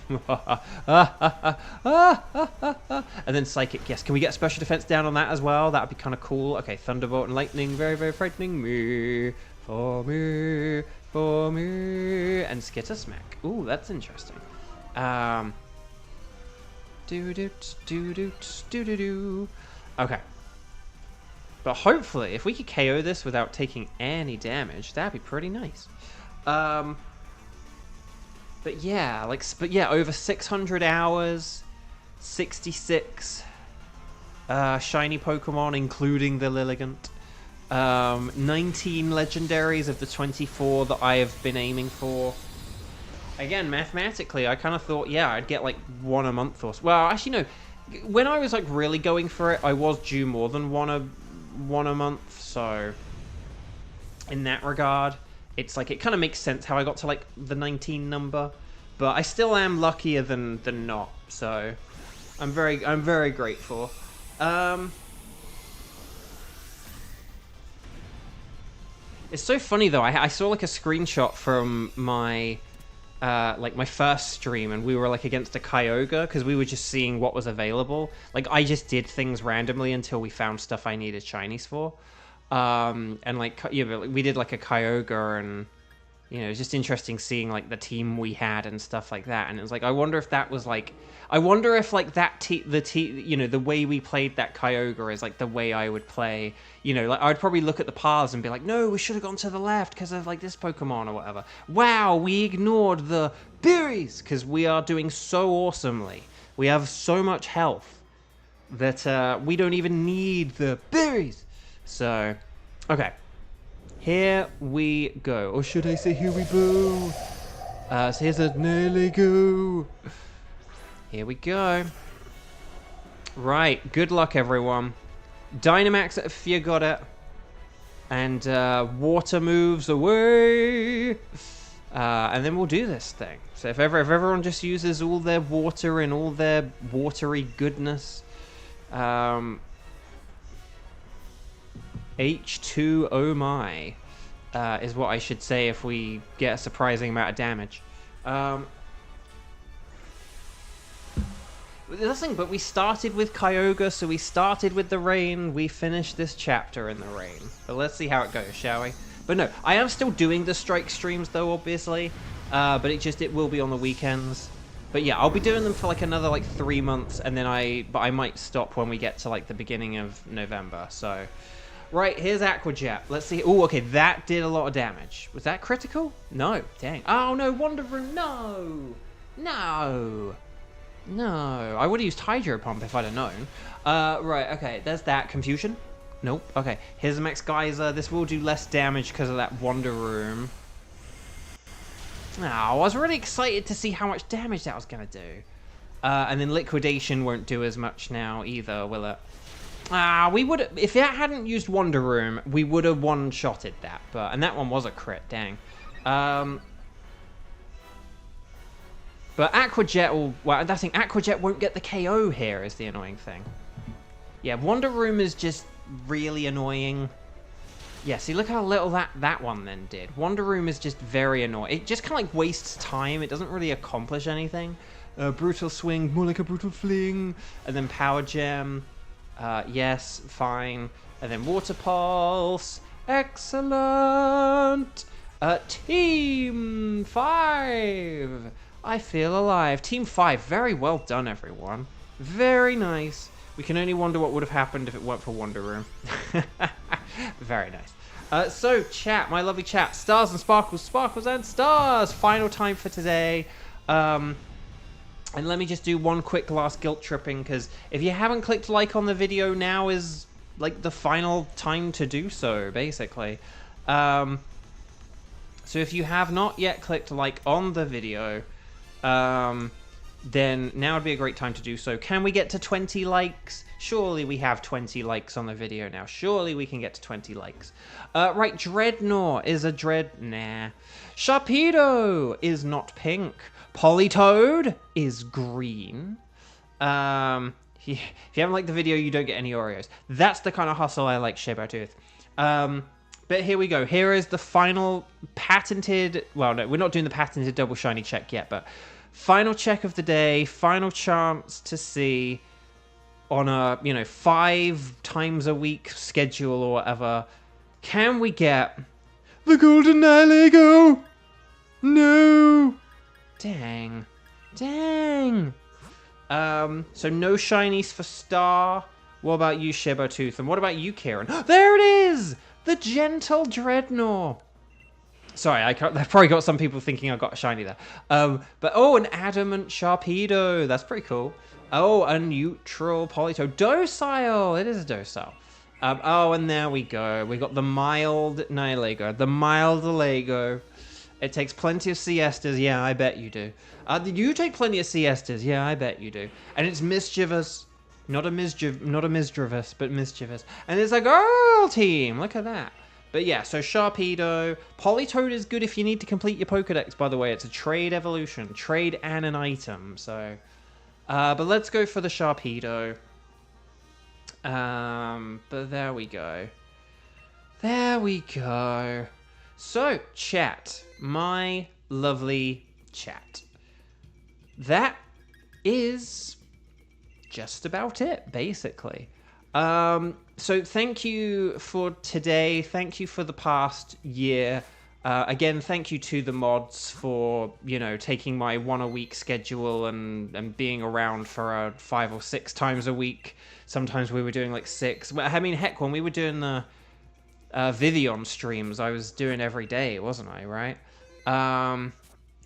then psychic, yes. Can we get special defense down on that as well? That would be kind of cool. Okay, thunderbolt and lightning, very, very frightening me. For me, for me. And skitter smack. Ooh, that's interesting. Do-do-do-do-do-do-do. Okay. But hopefully, if we could KO this without taking any damage, that'd be pretty nice. But yeah, over 600 hours, 66 shiny Pokemon, including the Lilligant. 19 legendaries of the 24 that I have been aiming for. Again, mathematically, I kind of thought, yeah, I'd get like one a month or so. Well, actually, no. When I was like really going for it, I was due more than one a month. So, in that regard, it's like it kind of makes sense how I got to like the 19 number, but I still am luckier than not. So I'm very grateful. It's so funny though. I saw like a screenshot from my my first stream, and we were like against a Kyogre because we were just seeing what was available. Like I just did things randomly until we found stuff I needed shinies for. And like we did like a Kyogre, and you know, it was just interesting seeing like the team we had and stuff like that. And it was like, I wonder if that was like, I wonder if like the way we played that Kyogre is like the way I would play. You know, like I'd probably look at the paths and be like, no, we should have gone to the left because of like this Pokemon or whatever. Wow, we ignored the berries because we are doing so awesomely. We have so much health that we don't even need the berries. So, okay. Here we go. Or should I say here we go? So here's a nearly go. Here we go. Right. Good luck, everyone. Dynamax if you got it. And water moves away. And then we'll do this thing. So if everyone just uses all their water and all their watery goodness. H2 oh my is what I should say if we get a surprising amount of damage. Listen, but we started with Kyogre, so we started with the rain. We finished this chapter in the rain. But let's see how it goes, shall we? But no, I am still doing the strike streams though, obviously. But it will be on the weekends. But yeah, I'll be doing them for like another like 3 months, and then I might stop when we get to like the beginning of November. So. Right, here's Aqua Jet. Let's see. Oh, okay, that did a lot of damage. Was that critical? No. Dang. Oh, no, Wonder Room. No. No. No. I would have used Hydro Pump if I'd have known. Right, okay, there's that. Confusion? Nope. Okay, here's a Max Geyser. This will do less damage because of that Wonder Room. Oh, I was really excited to see how much damage that was going to do. And then Liquidation won't do as much now either, will it? We would, if it hadn't used Wonder Room, we would have one-shotted that, and that one was a crit, dang. But Aqua Jet will, well, that's the thing, Aqua Jet won't get the KO here is the annoying thing. Yeah, Wonder Room is just really annoying. Yeah, see, look how little that one then did. Wonder Room is just very annoying. It just kind of like wastes time. It doesn't really accomplish anything. Brutal Swing, more like a Brutal Fling, and then Power Gem. Yes, fine. And then Water Pulse. Excellent. Team 5. I feel alive. Team 5. Very well done, everyone. Very nice. We can only wonder what would have happened if it weren't for Wonder Room. Very nice. So, chat, my lovely chat. Stars and sparkles, sparkles and stars. Final time for today. And let me just do one quick last guilt tripping, because if you haven't clicked like on the video, now is like the final time to do so, basically. So if you have not yet clicked like on the video, then now would be a great time to do so. Can we get to 20 likes? Surely we have 20 likes on the video now. Surely we can get to 20 likes. Right, Dreadnought is a Nah. Sharpedo is not pink. Politoed is green. If you haven't liked the video, you don't get any Oreos. That's the kind of hustle I like, Shabartooth. But here we go. Here is the final patented... Well, no, we're not doing the patented double shiny check yet, but final check of the day, final chance to see on a, 5 times a week schedule or whatever. Can we get the Golden Nihilego? No! Dang. Dang! So no shinies for Star. What about you, Shibertooth? And what about you, Kieran? There it is! The Gentle Dreadnought. Sorry, I probably got some people thinking I got a shiny there. But, an Adamant Sharpedo. That's pretty cool. Oh, a Neutral Polito. Docile. It is docile. And there we go. We got the mild Nihilego. The mild Lego. It takes plenty of siestas. Yeah, I bet you do. You take plenty of siestas. Yeah, I bet you do. And it's mischievous. Not a mischievous, but mischievous. And it's a girl team. Look at that. But yeah, so Sharpedo. Politoed is good if you need to complete your Pokedex, by the way. It's a trade evolution. Trade and an item. So, but let's go for the Sharpedo. But there we go. There we go. So, chat. My lovely chat. That is just about it, basically. So thank you for today. Thank you for the past year. Again, thank you to the mods for, taking my 1 a week schedule and being around for 5 or 6 times a week. Sometimes we were doing like 6. I mean, heck, when we were doing the Vivion streams, I was doing every day, wasn't I, right?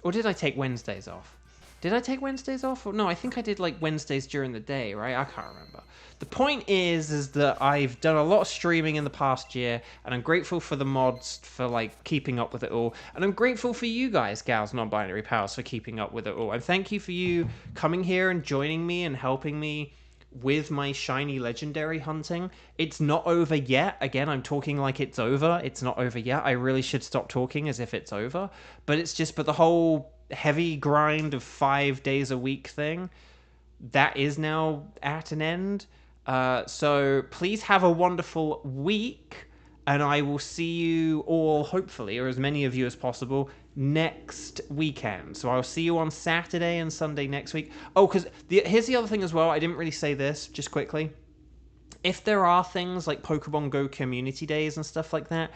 Or did I take Wednesdays off? Did I take Wednesdays off? No, I think I did like Wednesdays during the day, right? I can't remember. The point is that I've done a lot of streaming in the past year, and I'm grateful for the mods for like keeping up with it all, and I'm grateful for you guys, gals, non-binary pals, for keeping up with it all. And thank you for you coming here and joining me and helping me with my shiny legendary hunting. It's not over yet. Again, I'm talking like it's over. It's not over yet. I really should stop talking as if it's over. But the whole heavy grind of 5 days a week thing, that is now at an end. So please have a wonderful week, and I will see you all, hopefully, or as many of you as possible, next weekend. So I'll see you on Saturday and Sunday next week. Oh, because here's the other thing as well. I didn't really say this, just quickly. If there are things like Pokemon Go community days and stuff like that,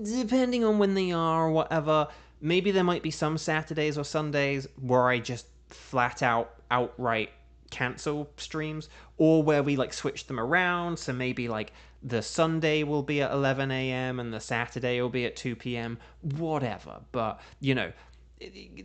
depending on when they are or whatever, maybe there might be some Saturdays or Sundays where I just flat outright cancel streams, or where we like switch them around. So maybe like the Sunday will be at 11 a.m. and the Saturday will be at 2 p.m. Whatever. But,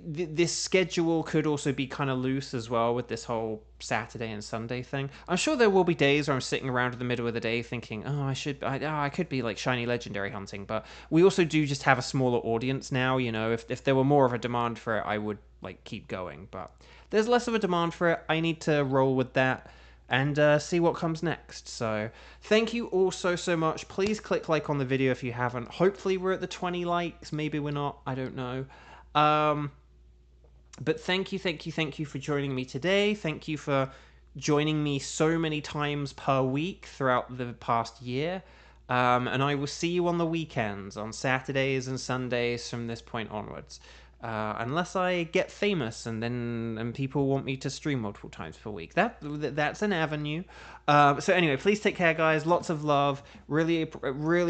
this schedule could also be kind of loose as well with this whole Saturday and Sunday thing. I'm sure there will be days where I'm sitting around in the middle of the day thinking, I could be like shiny legendary hunting. But we also do just have a smaller audience now. If there were more of a demand for it, I would like keep going. But there's less of a demand for it. I need to roll with that and see what comes next. So thank you all so much. Please click like on the video if you haven't. Hopefully we're at the 20 likes. Maybe we're not. I don't know. But thank you for joining me today. Thank you for joining me so many times per week throughout the past year. And I will see you on the weekends, on Saturdays and Sundays from this point onwards. Unless I get famous and people want me to stream multiple times per week. That's an avenue. So anyway, please take care, guys. Lots of love. Really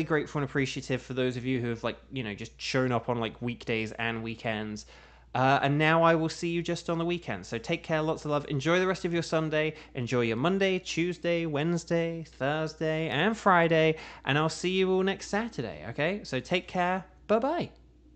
grateful and appreciative for those of you who have just shown up on like weekdays and weekends. And now I will see you just on the weekend. So take care, lots of love. Enjoy the rest of your Sunday. Enjoy your Monday, Tuesday, Wednesday, Thursday, and Friday. And I'll see you all next Saturday, okay? So take care. Bye-bye.